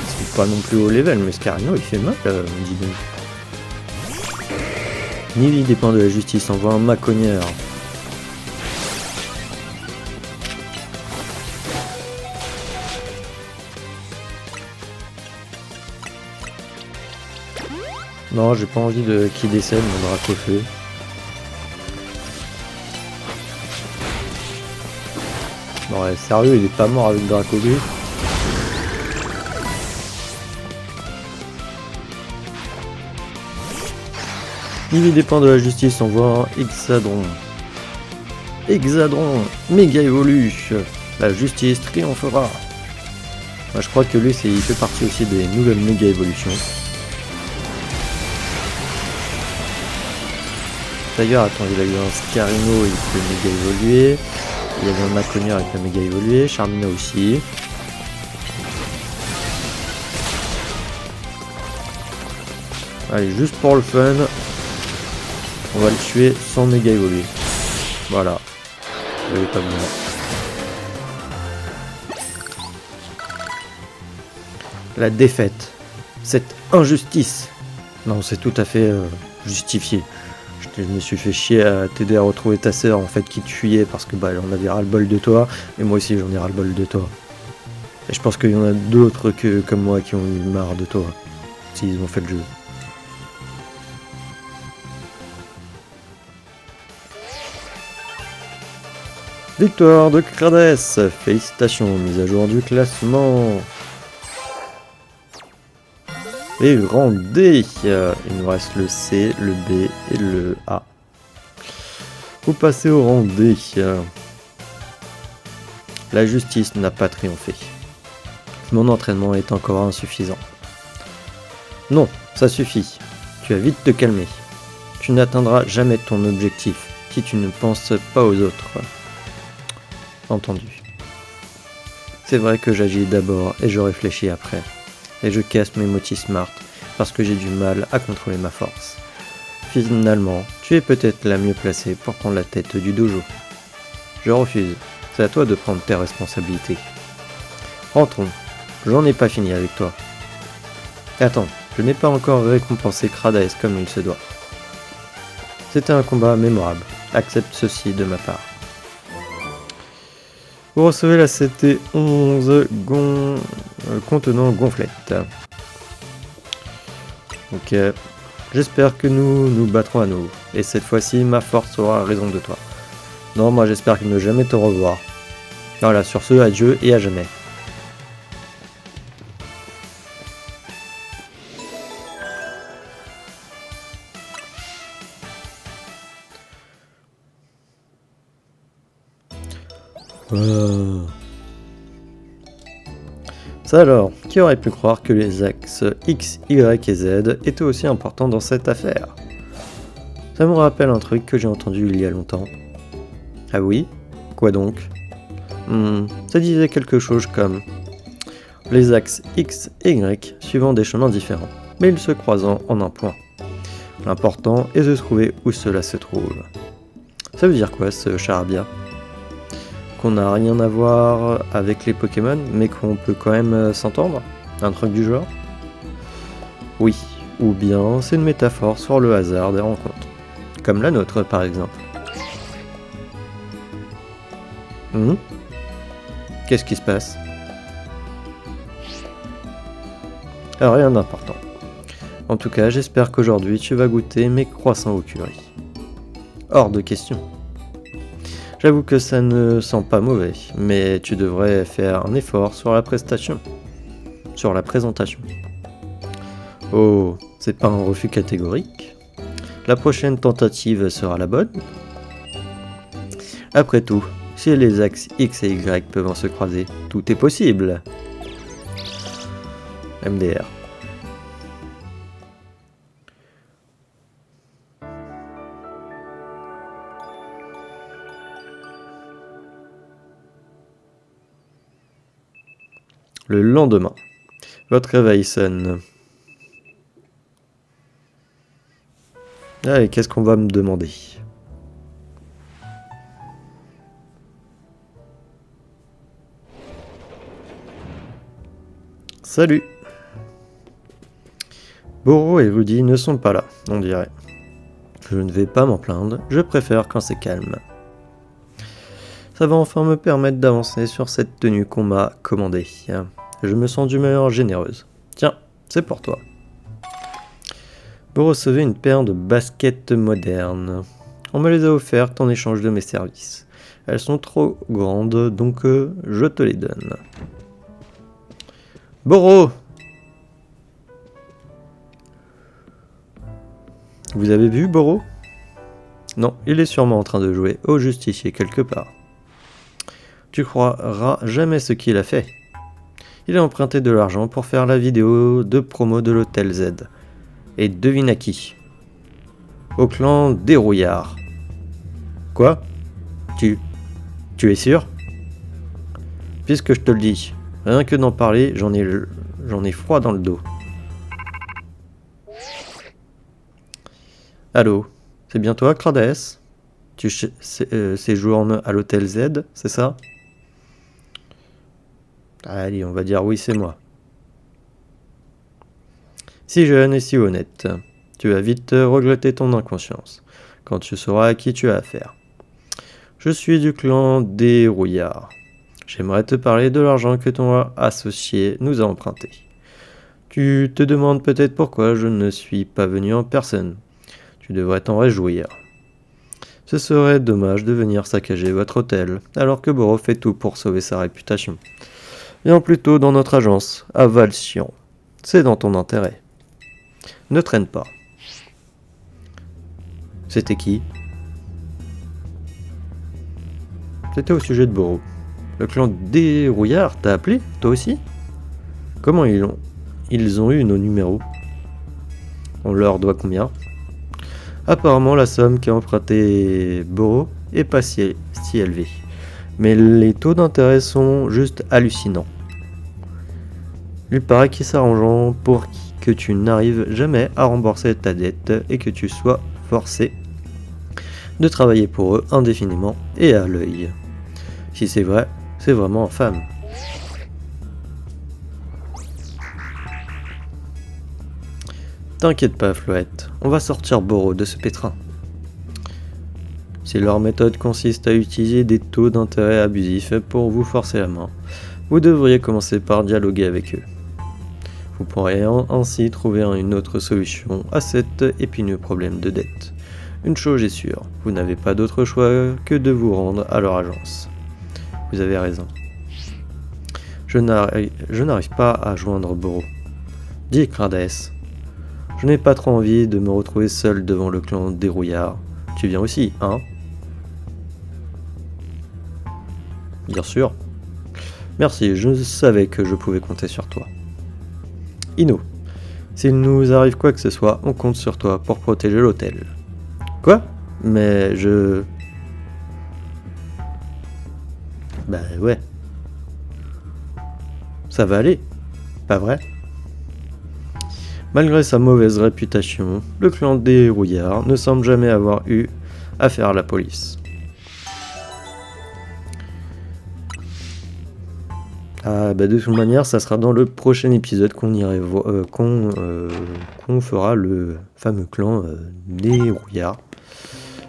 C'est pas non plus haut level, mais Scarino il fait mal, dis donc. Nivi dépend de la justice, envoie un macogneur. Non, j'ai pas envie de qu'il décède mon Dracofeu. Non, ouais, sérieux, il est pas mort avec Dracofeu. Nivi dépend de la justice, on voit un Hexadron. Hexadron, méga évolu. La justice triomphera. Moi, je crois que lui, il fait partie aussi des nouvelles méga évolutions. D'ailleurs, attends, il a eu un Scarino, il peut méga évoluer. Il y avait un Macogneur avec la méga évoluer. Charmina aussi. Allez, juste pour le fun, on va le tuer sans méga évoluer. Voilà. Il avait pas besoin. La défaite. Cette injustice. Non, c'est tout à fait justifié. Je me suis fait chier à t'aider à retrouver ta sœur en fait qui te fuyait parce que bah on avait ras-le-bol de toi. Et moi aussi j'en ai ras-le-bol de toi. Et je pense qu'il y en a d'autres que comme moi qui ont eu marre de toi. S'ils ont fait le jeu. Victoire de Crades. Félicitations, mise à jour du classement. Et rang D, il nous reste le C, le B et le A. Vous passez au rang D. La justice n'a pas triomphé. Mon entraînement est encore insuffisant. Non, ça suffit. Tu vas vite te calmer. Tu n'atteindras jamais ton objectif si tu ne penses pas aux autres. Entendu. C'est vrai que j'agis d'abord et je réfléchis après. Et je casse mes motifs smart parce que j'ai du mal à contrôler ma force. Finalement, tu es peut-être la mieux placée pour prendre la tête du dojo. Je refuse, c'est à toi de prendre tes responsabilités. Rentrons, j'en ai pas fini avec toi. Attends, je n'ai pas encore récompensé Cradaes comme il se doit. C'était un combat mémorable, accepte ceci de ma part. Vous recevez la CT11 contenant gonflette. Ok. J'espère que nous nous battrons à nouveau. Et cette fois-ci, ma force aura raison de toi. Non, moi j'espère ne jamais te revoir. Voilà, sur ce, adieu et à jamais. Ça alors, qui aurait pu croire que les axes X, Y et Z étaient aussi importants dans cette affaire? Ça me rappelle un truc que j'ai entendu il y a longtemps. Ah oui? Quoi donc? Ça disait quelque chose comme les axes X et Y suivant des chemins différents, mais ils se croisant en un point. L'important est de trouver où cela se trouve. Ça veut dire quoi ce charabia? Qu'on n'a rien à voir avec les Pokémon, mais qu'on peut quand même s'entendre? Un truc du genre? Oui, ou bien c'est une métaphore sur le hasard des rencontres. Comme la nôtre par exemple. Qu'est-ce qui se passe? Rien d'important. En tout cas, j'espère qu'aujourd'hui tu vas goûter mes croissants au curry. Hors de question. J'avoue que ça ne sent pas mauvais, mais tu devrais faire un effort sur la prestation. Sur la présentation. Oh, c'est pas un refus catégorique? La prochaine tentative sera la bonne? Après tout, si les axes X et Y peuvent se croiser, tout est possible. MDR. Le lendemain, votre réveil sonne. Allez, qu'est-ce qu'on va me demander? Salut. Boro et Rudy ne sont pas là, on dirait. Je ne vais pas m'en plaindre, je préfère quand c'est calme. Ça va enfin me permettre d'avancer sur cette tenue qu'on m'a commandée. Je me sens d'humeur généreuse. Tiens, c'est pour toi. Vous recevez une paire de baskets modernes. On me les a offertes en échange de mes services. Elles sont trop grandes, donc je te les donne. Boro! Vous avez vu Boro? Non, il est sûrement en train de jouer au justicier quelque part. Tu croiras jamais ce qu'il a fait. Il a emprunté de l'argent pour faire la vidéo de promo de l'Hôtel Z. Et devine à qui? Au clan des Rouillards. Quoi? Tu es sûr? Puisque je te le dis, rien que d'en parler, j'en ai froid dans le dos. Allô, c'est bien toi, Crades? Tu séjournes à l'Hôtel Z, c'est ça? Allez, on va dire oui, c'est moi. Si jeune et si honnête, tu vas vite regretter ton inconscience, quand tu sauras à qui tu as affaire. Je suis du clan des Rouillards. J'aimerais te parler de l'argent que ton associé nous a emprunté. Tu te demandes peut-être pourquoi je ne suis pas venu en personne. Tu devrais t'en réjouir. Ce serait dommage de venir saccager votre hôtel, alors que Boro fait tout pour sauver sa réputation. Viens plutôt dans notre agence, à Valcian. C'est dans ton intérêt. Ne traîne pas. C'était qui? C'était au sujet de Boro. Le clan des Rouillards t'a appelé, toi aussi? Comment ils ont eu nos numéros? On leur doit combien? Apparemment, la somme qu'a emprunté Boro est pas si élevée. Mais les taux d'intérêt sont juste hallucinants. Il paraît qu'il s'arrange pour que tu n'arrives jamais à rembourser ta dette et que tu sois forcé de travailler pour eux indéfiniment et à l'œil. Si c'est vrai, c'est vraiment infâme. T'inquiète pas, Floette, on va sortir Boro de ce pétrin. Si leur méthode consiste à utiliser des taux d'intérêt abusifs pour vous forcer la main, vous devriez commencer par dialoguer avec eux. Vous pourrez ainsi trouver une autre solution à cet épineux problème de dette. Une chose est sûre, vous n'avez pas d'autre choix que de vous rendre à leur agence. Vous avez raison. Je n'arrive pas à joindre Boro. Dis, Crades. Je n'ai pas trop envie de me retrouver seul devant le clan des Rouillards. Tu viens aussi, hein? Bien sûr. Merci, je savais que je pouvais compter sur toi. Ino, s'il nous arrive quoi que ce soit, on compte sur toi pour protéger l'hôtel. Quoi? Mais je... Bah ouais. Ça va aller, pas vrai? Malgré sa mauvaise réputation, le clan des Rouillards ne semble jamais avoir eu affaire à la police. Ah bah de toute manière, ça sera dans le prochain épisode qu'on fera le fameux clan des Rouillards.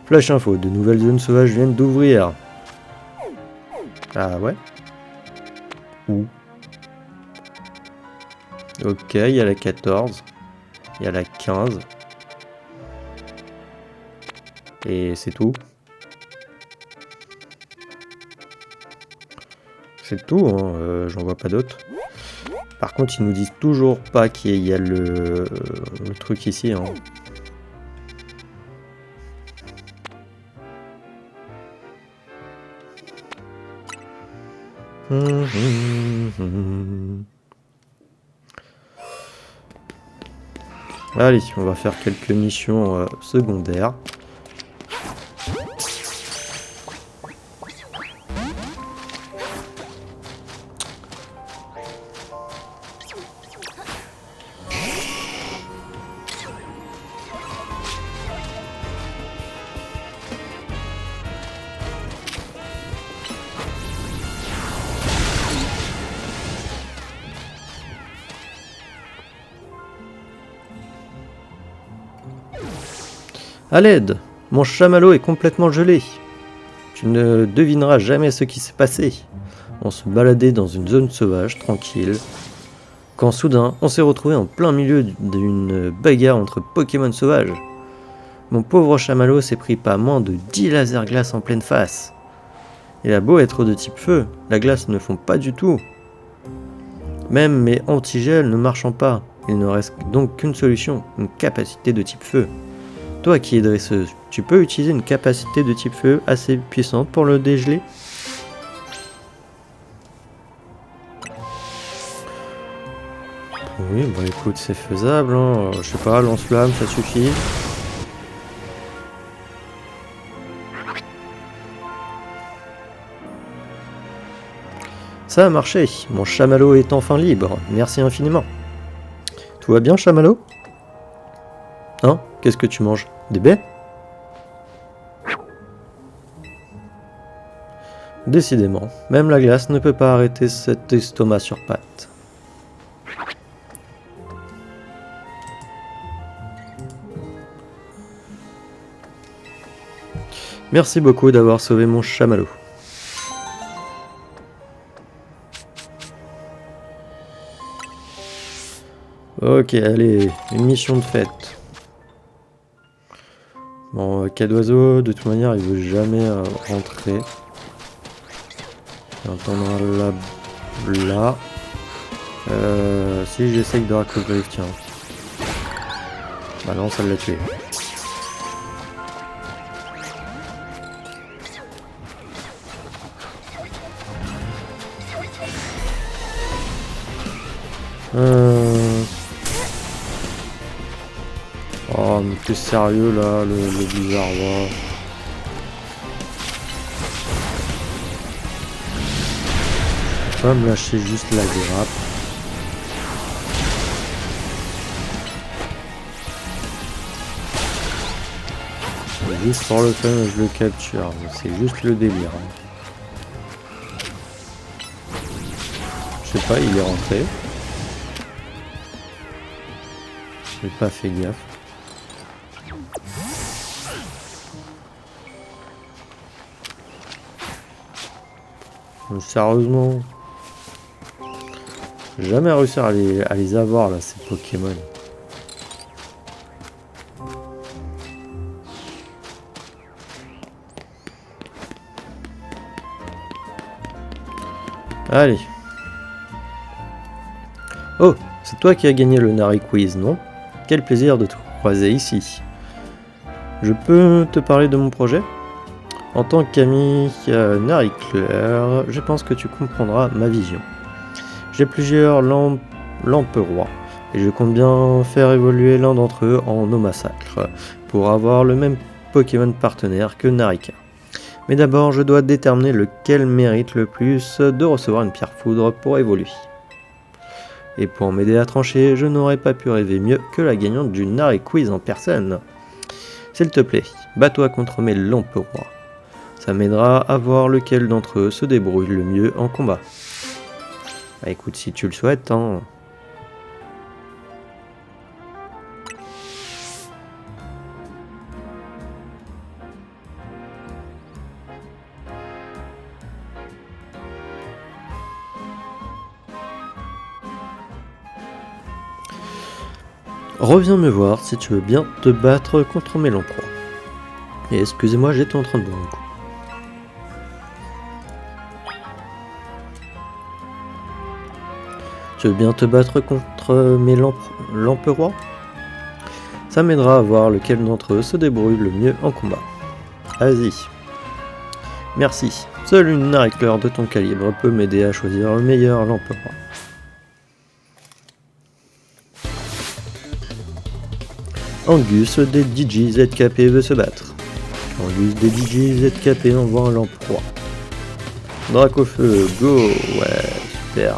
Flash info, de nouvelles zones sauvages viennent d'ouvrir. Ah ouais? Où? Ok, il y a la 14. Il y a la 15. Et c'est tout. C'est tout, hein, j'en vois pas d'autres. Par contre, ils nous disent toujours pas qu'il y a le truc ici. Hein. Allez, on va faire quelques missions secondaires. À l'aide! Mon chamallow est complètement gelé. Tu ne devineras jamais ce qui s'est passé. On se baladait dans une zone sauvage, tranquille, quand soudain, on s'est retrouvé en plein milieu d'une bagarre entre Pokémon sauvages. Mon pauvre chamallow s'est pris pas moins de 10 lasers glace en pleine face. Il a beau être de type feu, la glace ne fond pas du tout. Même mes antigels ne marchant pas, il ne reste donc qu'une solution, une capacité de type feu. Toi qui es dresseuse, tu peux utiliser une capacité de type feu assez puissante pour le dégeler? Oui, bah écoute, c'est faisable, hein. Je sais pas, lance-flamme, ça suffit. Ça a marché, mon chamallow est enfin libre, merci infiniment. Tout va bien, chamallow? Hein? Qu'est-ce que tu manges? Des baies? Décidément, même la glace ne peut pas arrêter cet estomac sur pattes. Merci beaucoup d'avoir sauvé mon chamallow. Ok, allez, une mission de fête. Bon, cas d'oiseau, de toute manière, il veut jamais rentrer. On va attendre là. Si j'essaye de raccrocher, tiens. Bah non, ça l'a tué. Oh, mais t'es sérieux là, le bizarre, wow. Pas me lâcher juste la grappe. Juste pour le fun, je le capture. C'est juste le délire. Je sais pas, il est rentré. J'ai pas fait gaffe. Mais sérieusement, j'ai jamais réussi à les avoir là, ces Pokémon. Allez. Oh, c'est toi qui as gagné le Nari Quiz, non? Quel plaisir de te croiser ici. Je peux te parler de mon projet? En tant qu'ami Naricleur, je pense que tu comprendras ma vision. J'ai plusieurs lampes rois et je compte bien faire évoluer l'un d'entre eux en eau massacre pour avoir le même Pokémon partenaire que Narika. Mais d'abord, je dois déterminer lequel mérite le plus de recevoir une pierre foudre pour évoluer. Et pour m'aider à trancher, je n'aurais pas pu rêver mieux que la gagnante du Nari Quiz en personne. S'il te plaît, bats-toi contre mes lampes rois. Ça m'aidera à voir lequel d'entre eux se débrouille le mieux en combat. Bah écoute, si tu le souhaites, hein. Reviens me voir si tu veux bien te battre contre mes lampes rois. Et excusez-moi, j'étais en train de boire un coup. Tu veux bien te battre contre mes lampes rois? Ça m'aidera à voir lequel d'entre eux se débrouille le mieux en combat. Vas-y. Merci. Seule une Naricleur de ton calibre peut m'aider à choisir le meilleur lampe roi. Angus des DJ ZKP veut se battre. Angus des DJ ZKP envoie un lampe roi. Dracofeu, go! Ouais, super.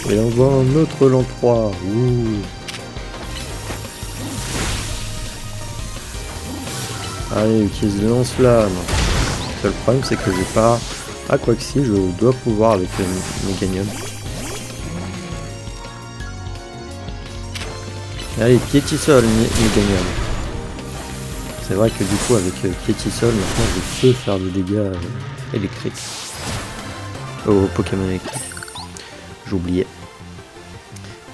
Et on voit un autre lampe roi. Allez, utilise lance-flamme. Le seul problème, c'est que j'ai pas... Ah, quoi que si, je dois pouvoir avec Meganium. Allez, piétisol, Meganium. C'est vrai que du coup, avec piétisol, maintenant, je peux faire des dégâts électriques. Aux Pokémon électriques. J'oubliais.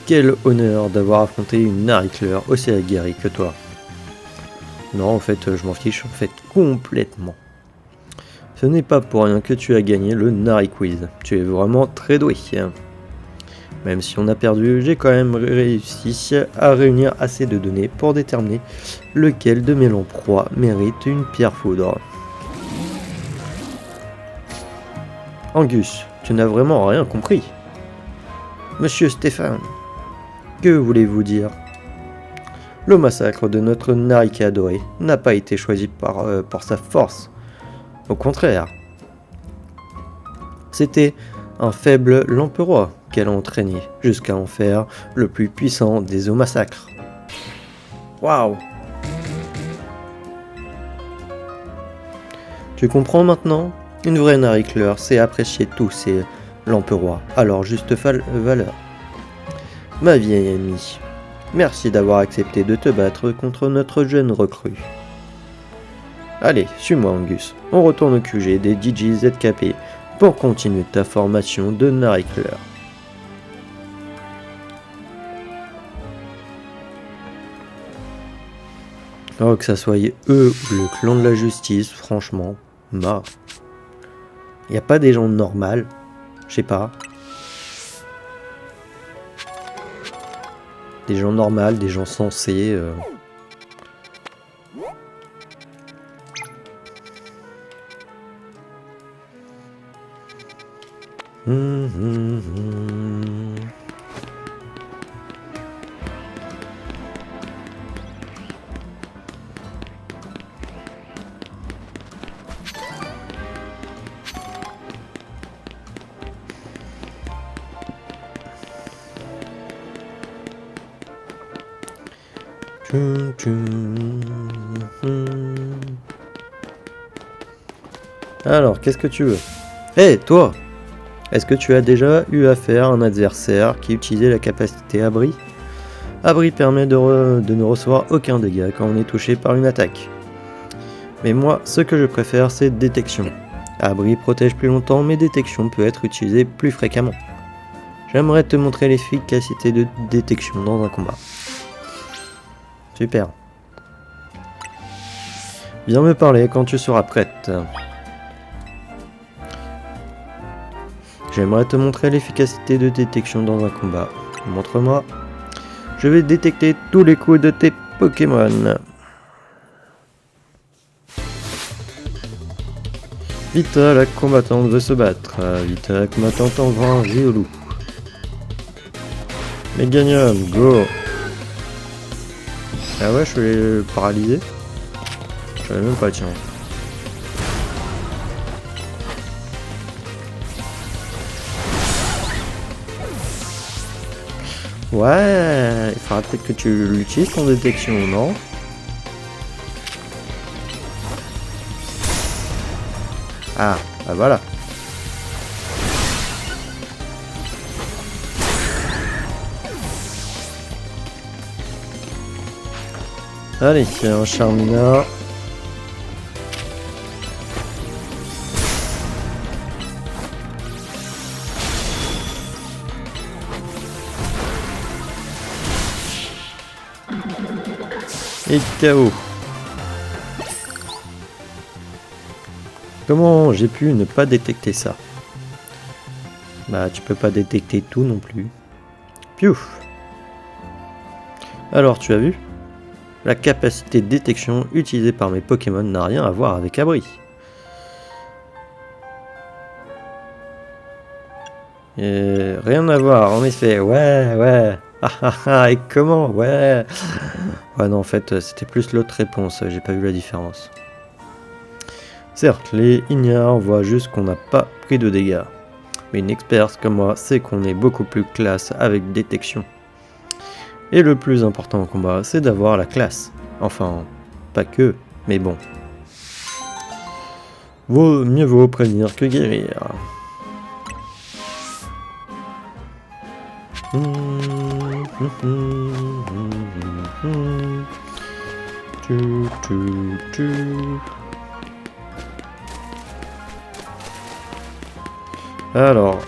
Quel honneur d'avoir affronté une Naricleur aussi aguerrie que toi. Non, en fait, je m'en fiche, en fait, complètement. Ce n'est pas pour rien que tu as gagné le Nariquiz. Tu es vraiment très doué. Même si on a perdu, j'ai quand même réussi à réunir assez de données pour déterminer lequel de mes lamproies mérite une pierre foudre. Angus, tu n'as vraiment rien compris. Monsieur Stéphane, que voulez-vous dire? Le massacre de notre Narika adoré n'a pas été choisi par sa force. Au contraire, c'était un faible lamperois qu'elle a entraîné jusqu'à en faire le plus puissant des eaux massacres. Waouh! Tu comprends maintenant? Une vraie Naricleur sait apprécier tous ces lamperois à leur juste valeur. Ma vieille amie, merci d'avoir accepté de te battre contre notre jeune recrue. Allez, suis-moi Angus, on retourne au QG des DJ ZKP pour continuer ta formation de Naricleur. Oh, que ça soit eux ou le clan de la justice, franchement, mort. Y a pas des gens normaux, je sais pas. Des gens normaux, des gens sensés. Alors, qu'est-ce que tu veux? Hé, toi! Est-ce que tu as déjà eu affaire à un adversaire qui utilisait la capacité abri? Abri permet de ne recevoir aucun dégât quand on est touché par une attaque. Mais moi, ce que je préfère, c'est détection. Abri protège plus longtemps, mais détection peut être utilisée plus fréquemment. J'aimerais te montrer l'efficacité de détection dans un combat. Super. Viens me parler quand tu seras prête. J'aimerais te montrer l'efficacité de détection dans un combat. Montre-moi. Je vais détecter tous les coups de tes Pokémon. Vita, la combattante, veut se battre. Vita, la combattante envoie un Riolu. Meganium, go. Ah ouais, je suis paralysé. Je savais même pas, tiens. Ouais, il faudra peut-être que tu l'utilises ton détection, non? Ah, bah voilà. Allez, un Charmina. Et KO. Comment j'ai pu ne pas détecter ça? Bah tu peux pas détecter tout non plus. Piouf. Alors tu as vu? La capacité de détection utilisée par mes Pokémon n'a rien à voir avec Abri. Et rien à voir, en effet, ouais. Et comment? Ouais. Ouais non en fait c'était plus l'autre réponse, j'ai pas vu la différence. Certes, les Igniards voient juste qu'on n'a pas pris de dégâts. Mais une experte comme moi sait qu'on est beaucoup plus classe avec détection. Et le plus important en combat, c'est d'avoir la classe. Enfin, pas que, mais bon, Mieux vaut prévenir que guérir. Alors,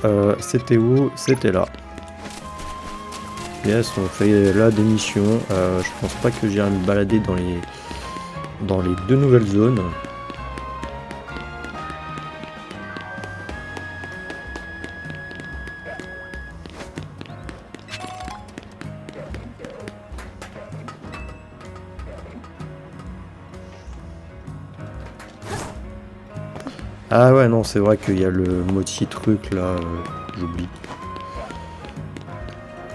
c'était où? C'était là. Yes, on fait là des missions. Je pense pas que j'irai me balader dans les deux nouvelles zones. Ah ouais, non, c'est vrai qu'il y a le mochi truc là, j'oublie.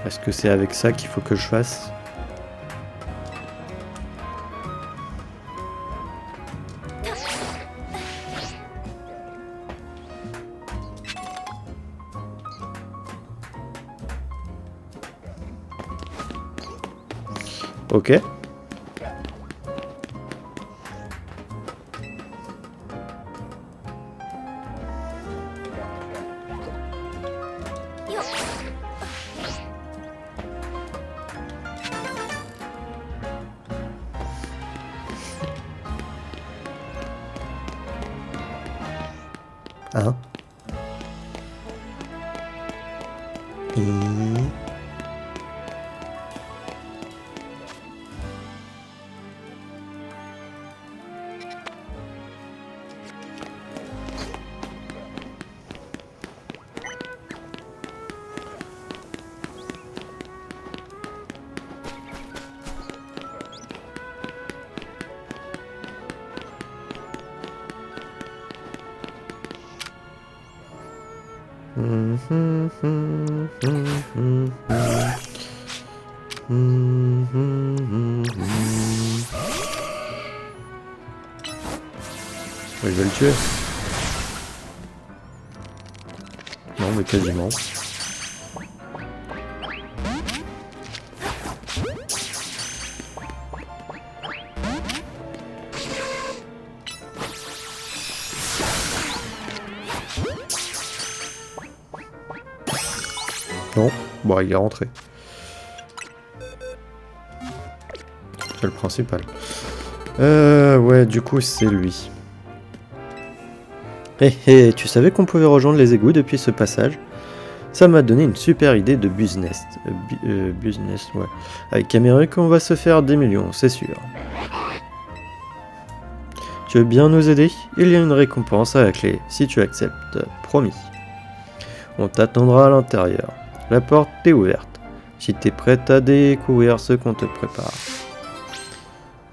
Est-ce que c'est avec ça qu'il faut que je fasse? Ok. Hein? Je vais le tuer. Non, mais quasiment. Non, bon, il est rentré. C'est le principal. Ouais, du coup, c'est lui. Hé, tu savais qu'on pouvait rejoindre les égouts depuis ce passage? Ça m'a donné une super idée de business. Business, ouais. Avec Amérique, on va se faire des millions, c'est sûr. Tu veux bien nous aider? Il y a une récompense à la clé, si tu acceptes. Promis. On t'attendra à l'intérieur. La porte est ouverte. Si t'es prête à découvrir ce qu'on te prépare.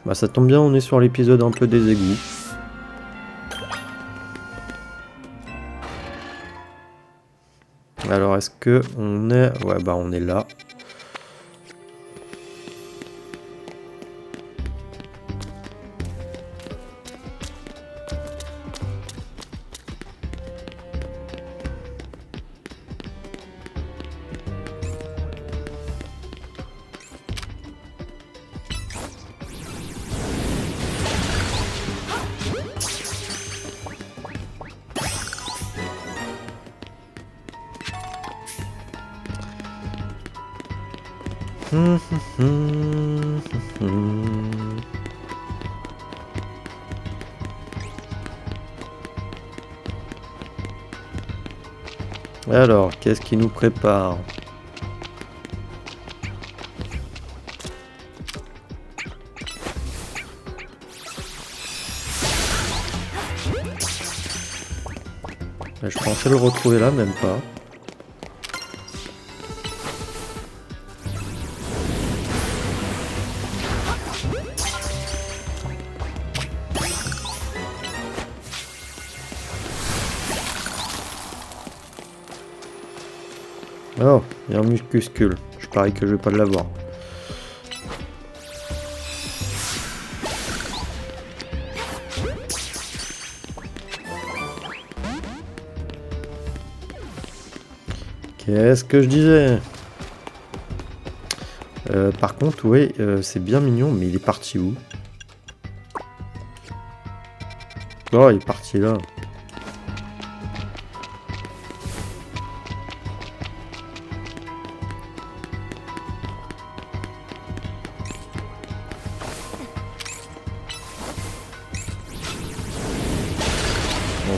Bah ça tombe bien, on est sur l'épisode un peu des égouts. Alors est-ce que on est... Ouais bah on est là. Alors, qu'est-ce qui nous prépare? Je pensais le retrouver là, même pas. Oh, il y a un muscuscule. Je parie que je vais pas l'avoir. Qu'est-ce que je disais? Par contre, oui, c'est bien mignon, mais il est parti où? Oh, il est parti là.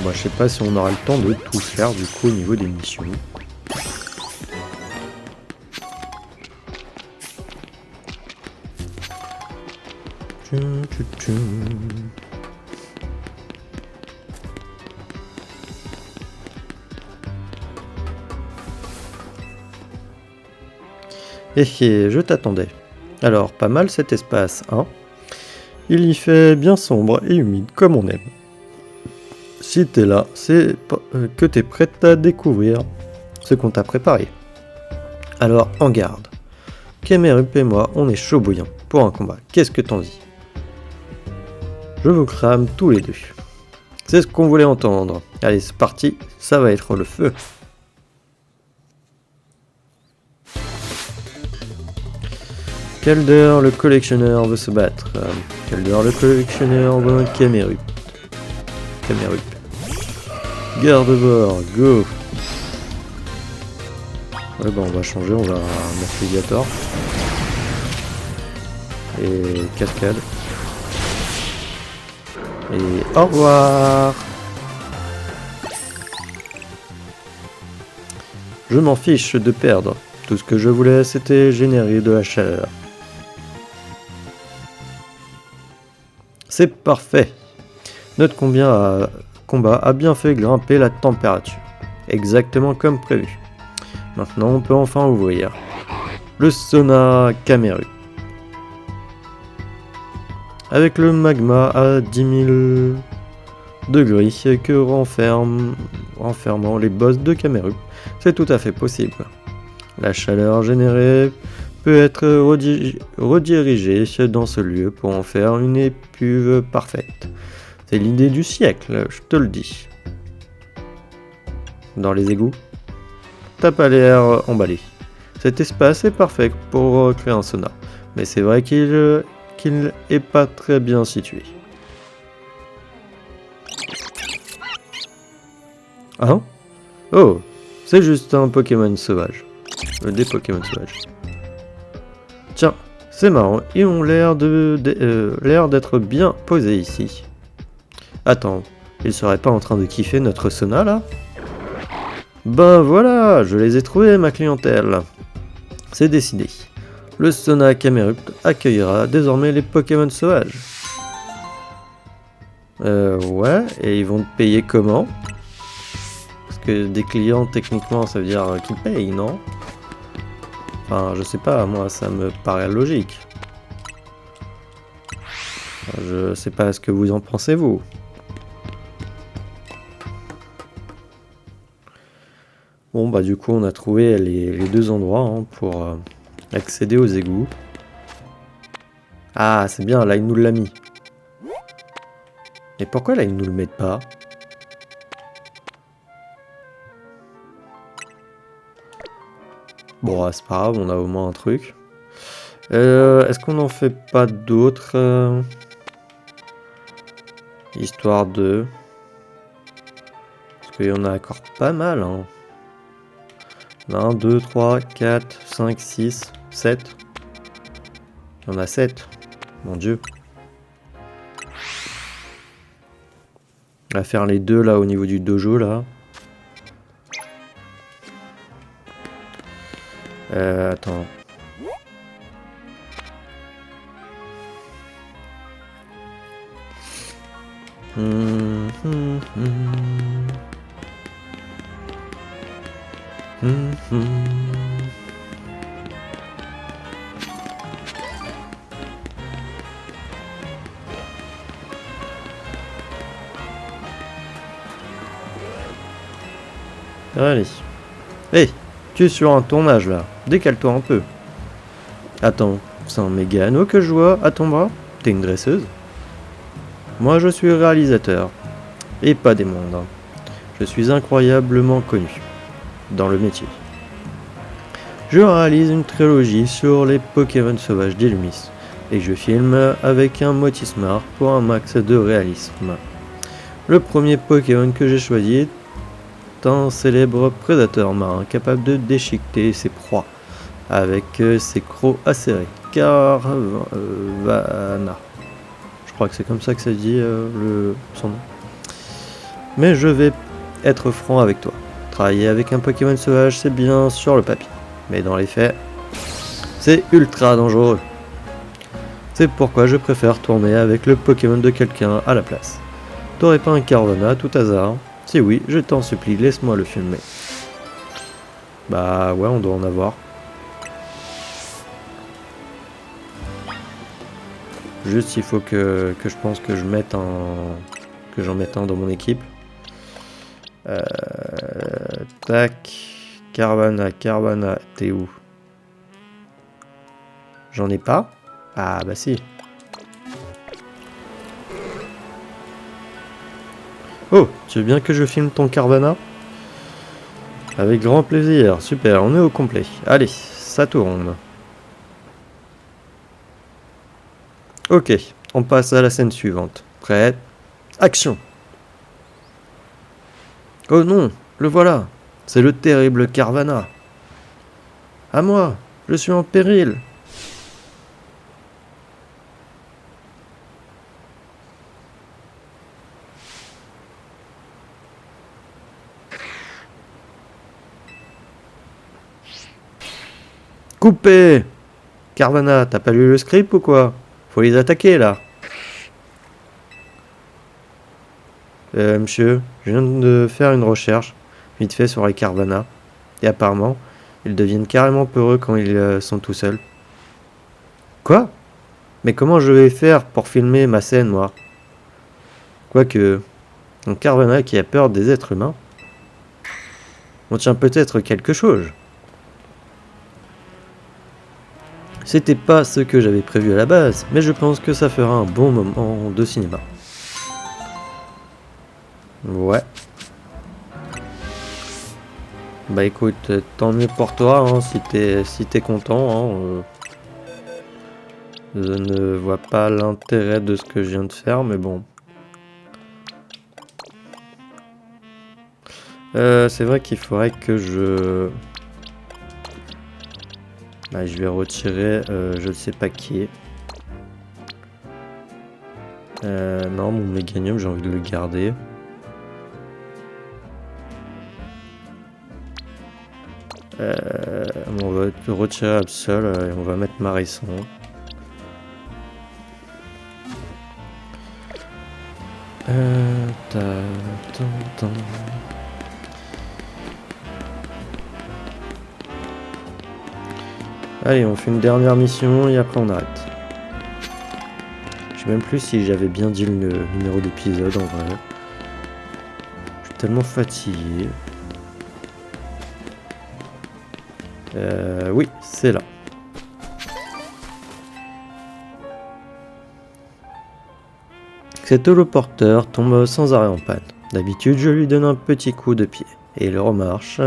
moi je sais pas si on aura le temps de tout faire du coup au niveau des missions. Je t'attendais. Alors, pas mal cet espace, hein? Il y fait bien sombre et humide comme on aime. Si t'es là, c'est que t'es prête à découvrir ce qu'on t'a préparé. Alors, en garde. Kemerup et moi, on est chaud bouillant pour un combat. Qu'est-ce que t'en dis? Je vous crame tous les deux. C'est ce qu'on voulait entendre. Allez, c'est parti, ça va être le feu. Kelder, le collectionneur, veut se battre. Kelder, le collectionneur, veut un Kemerup. Kemerup. Garde-bord, go. Ouais, bah on va changer, on va mettre Légator. Et cascade. Et au revoir. Je m'en fiche de perdre. Tout ce que je voulais, c'était générer de la chaleur. C'est parfait. Notre combat a bien fait grimper la température. Exactement comme prévu. Maintenant, on peut enfin ouvrir le sauna Kemerup. Avec le magma à 10 000 degrés que renfermant les boss de Kemerup, c'est tout à fait possible. La chaleur générée peut être redirigée dans ce lieu pour en faire une épuve parfaite. C'est l'idée du siècle, je te le dis. Dans les égouts, t'as pas l'air emballé. Cet espace est parfait pour créer un sauna, mais c'est vrai qu'il est pas très bien situé. Hein? Oh, c'est juste un Pokémon sauvage. Des Pokémon sauvages. Tiens, c'est marrant, ils ont l'air d'être bien posés ici. Attends, ils seraient pas en train de kiffer notre sauna là? Ben voilà, je les ai trouvés ma clientèle. C'est décidé. Le sauna Kemerup accueillera désormais les Pokémon sauvages. Ouais, et ils vont te payer comment? Parce que des clients, techniquement, ça veut dire qu'ils payent, non? Enfin, je sais pas, moi, ça me paraît logique. Je sais pas ce que vous en pensez, vous. Bon, bah du coup, on a trouvé les deux endroits hein, pour accéder aux égouts. Ah, c'est bien, là, il nous l'a mis. Et pourquoi là, ils nous le mettent pas? Bon, c'est pas grave, on a au moins un truc. Est-ce qu'on n'en fait pas d'autres histoire de... Parce qu'il y en a encore pas mal, hein. 1, 2, 3, 4, 5, 6, 7. Il y en a 7. Mon dieu. On va faire les deux là au niveau du dojo là. Attends. Allez. Hey, tu es sur un tournage là. Décale-toi un peu. Attends, c'est un méga anneau que je vois à ton bras? T'es une dresseuse? Moi je suis réalisateur. Et pas des moindres. Je suis incroyablement connu. Dans le métier. Je réalise une trilogie sur les Pokémon sauvages d'Illumis. Et je filme avec un Motismart pour un max de réalisme. Le premier Pokémon que j'ai choisi est un célèbre prédateur marin capable de déchiqueter ses proies avec ses crocs acérés. Carvanha. Je crois que c'est comme ça que ça dit son nom. Mais je vais être franc avec toi. Travailler avec un Pokémon sauvage, c'est bien sur le papier. Mais dans les faits, c'est ultra dangereux. C'est pourquoi je préfère tourner avec le Pokémon de quelqu'un à la place. T'aurais pas un Carvanha à tout hasard? Si oui, je t'en supplie, laisse-moi le filmer. Bah ouais, on doit en avoir. Juste, il faut que je pense que je mette que j'en mette un dans mon équipe. Tac. Carvanha, t'es où? J'en ai pas? Ah bah si. Oh, tu veux bien que je filme ton Carvanha? Avec grand plaisir, super, on est au complet. Allez, ça tourne. Ok, on passe à la scène suivante. Prêt? Action! Oh non, le voilà! C'est le terrible Carvanha! À moi! Je suis en péril! Coupé! Carvanha, t'as pas lu le script ou quoi? Faut les attaquer là! Monsieur, je viens de faire une recherche, vite fait sur les Carvanha, et apparemment, ils deviennent carrément peureux quand ils sont tout seuls. Quoi? Mais comment je vais faire pour filmer ma scène, moi? Quoique, un Carvanha qui a peur des êtres humains, on tient peut-être quelque chose. C'était pas ce que j'avais prévu à la base, mais je pense que ça fera un bon moment de cinéma. Ouais. Bah écoute, tant mieux pour toi, hein, si t'es content. Hein, je ne vois pas l'intérêt de ce que je viens de faire, mais bon. C'est vrai qu'il faudrait que je... Bah, je vais retirer je ne sais pas qui. Non, mon Meganium, j'ai envie de le garder. On va retirer Absol et on va mettre Marisson. Allez, on fait une dernière mission et après on arrête. Je sais même plus si j'avais bien dit le numéro d'épisode en vrai. Je suis tellement fatigué. Oui, c'est là. Cet holoporteur tombe sans arrêt en panne. D'habitude, je lui donne un petit coup de pied et il remarche,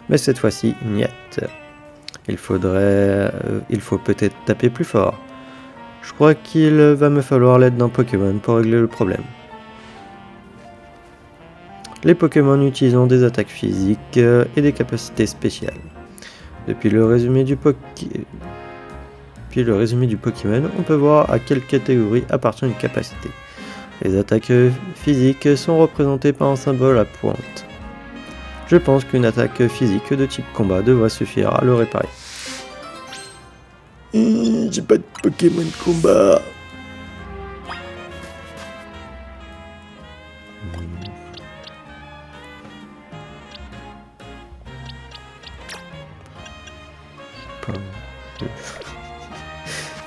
mais cette fois-ci, niet. Il faut peut-être taper plus fort. Je crois qu'il va me falloir l'aide d'un Pokémon pour régler le problème. Les Pokémon utilisant des attaques physiques et des capacités spéciales. Depuis le résumé du Pokémon, on peut voir à quelle catégorie appartient une capacité. Les attaques physiques sont représentées par un symbole à pointe. Je pense qu'une attaque physique de type combat devrait suffire à le réparer. J'ai pas de Pokémon de combat.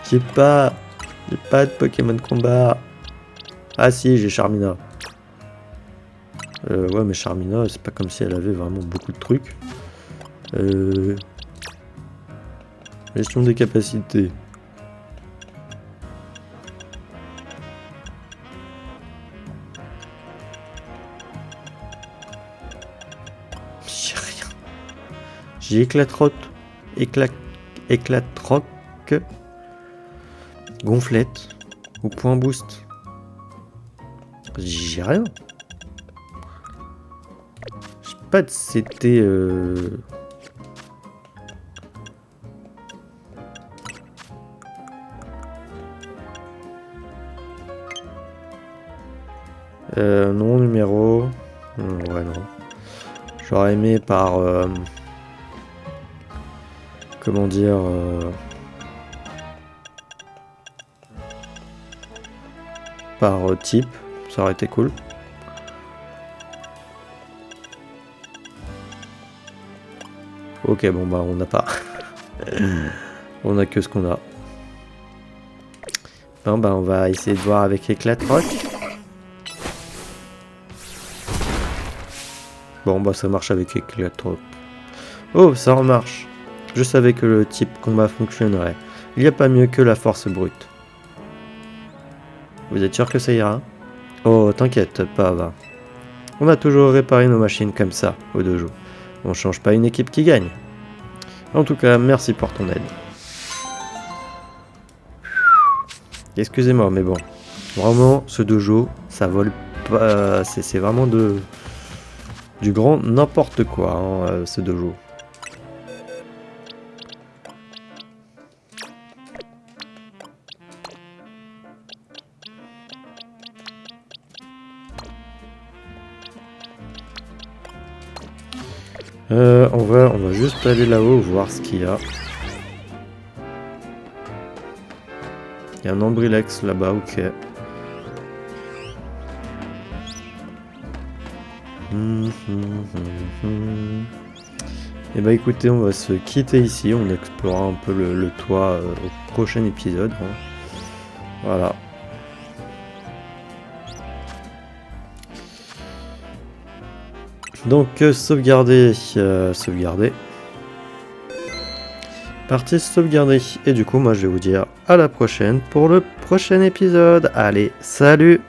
J'ai pas de Pokémon de combat. Ah si, j'ai Charmina. Ouais, mais Charmina, c'est pas comme si elle avait vraiment beaucoup de trucs. Gestion des capacités. J'ai rien. J'ai éclatroc, gonflette ou point boost. J'ai rien. Je sais pas si c'était... nom numéro... Ouais, non. J'aurais aimé par... comment dire... par type, ça aurait été cool. Ok, bon bah on n'a pas. On a que ce qu'on a. Bon bah on va essayer de voir avec éclat de roc. Bon bah ça marche avec éclat de roc. Oh, ça remarche. Je savais que le type combat fonctionnerait. Il n'y a pas mieux que la force brute. Vous êtes sûr que ça ira? Oh, t'inquiète pas, va. On a toujours réparé nos machines comme ça, au dojo. On change pas une équipe qui gagne. En tout cas, merci pour ton aide. Excusez-moi, mais bon. Vraiment, ce dojo, ça vole pas... C'est vraiment du grand n'importe quoi, hein, ce dojo. On va juste aller là-haut, voir ce qu'il y a. Il y a un Ambrilex là-bas, ok. Et bah écoutez, on va se quitter ici, on explorera un peu le toit au prochain épisode. Hein. Voilà. Donc sauvegarder, sauvegarder. Partie sauvegarder. Et du coup, moi je vais vous dire à la prochaine pour le prochain épisode. Allez, salut!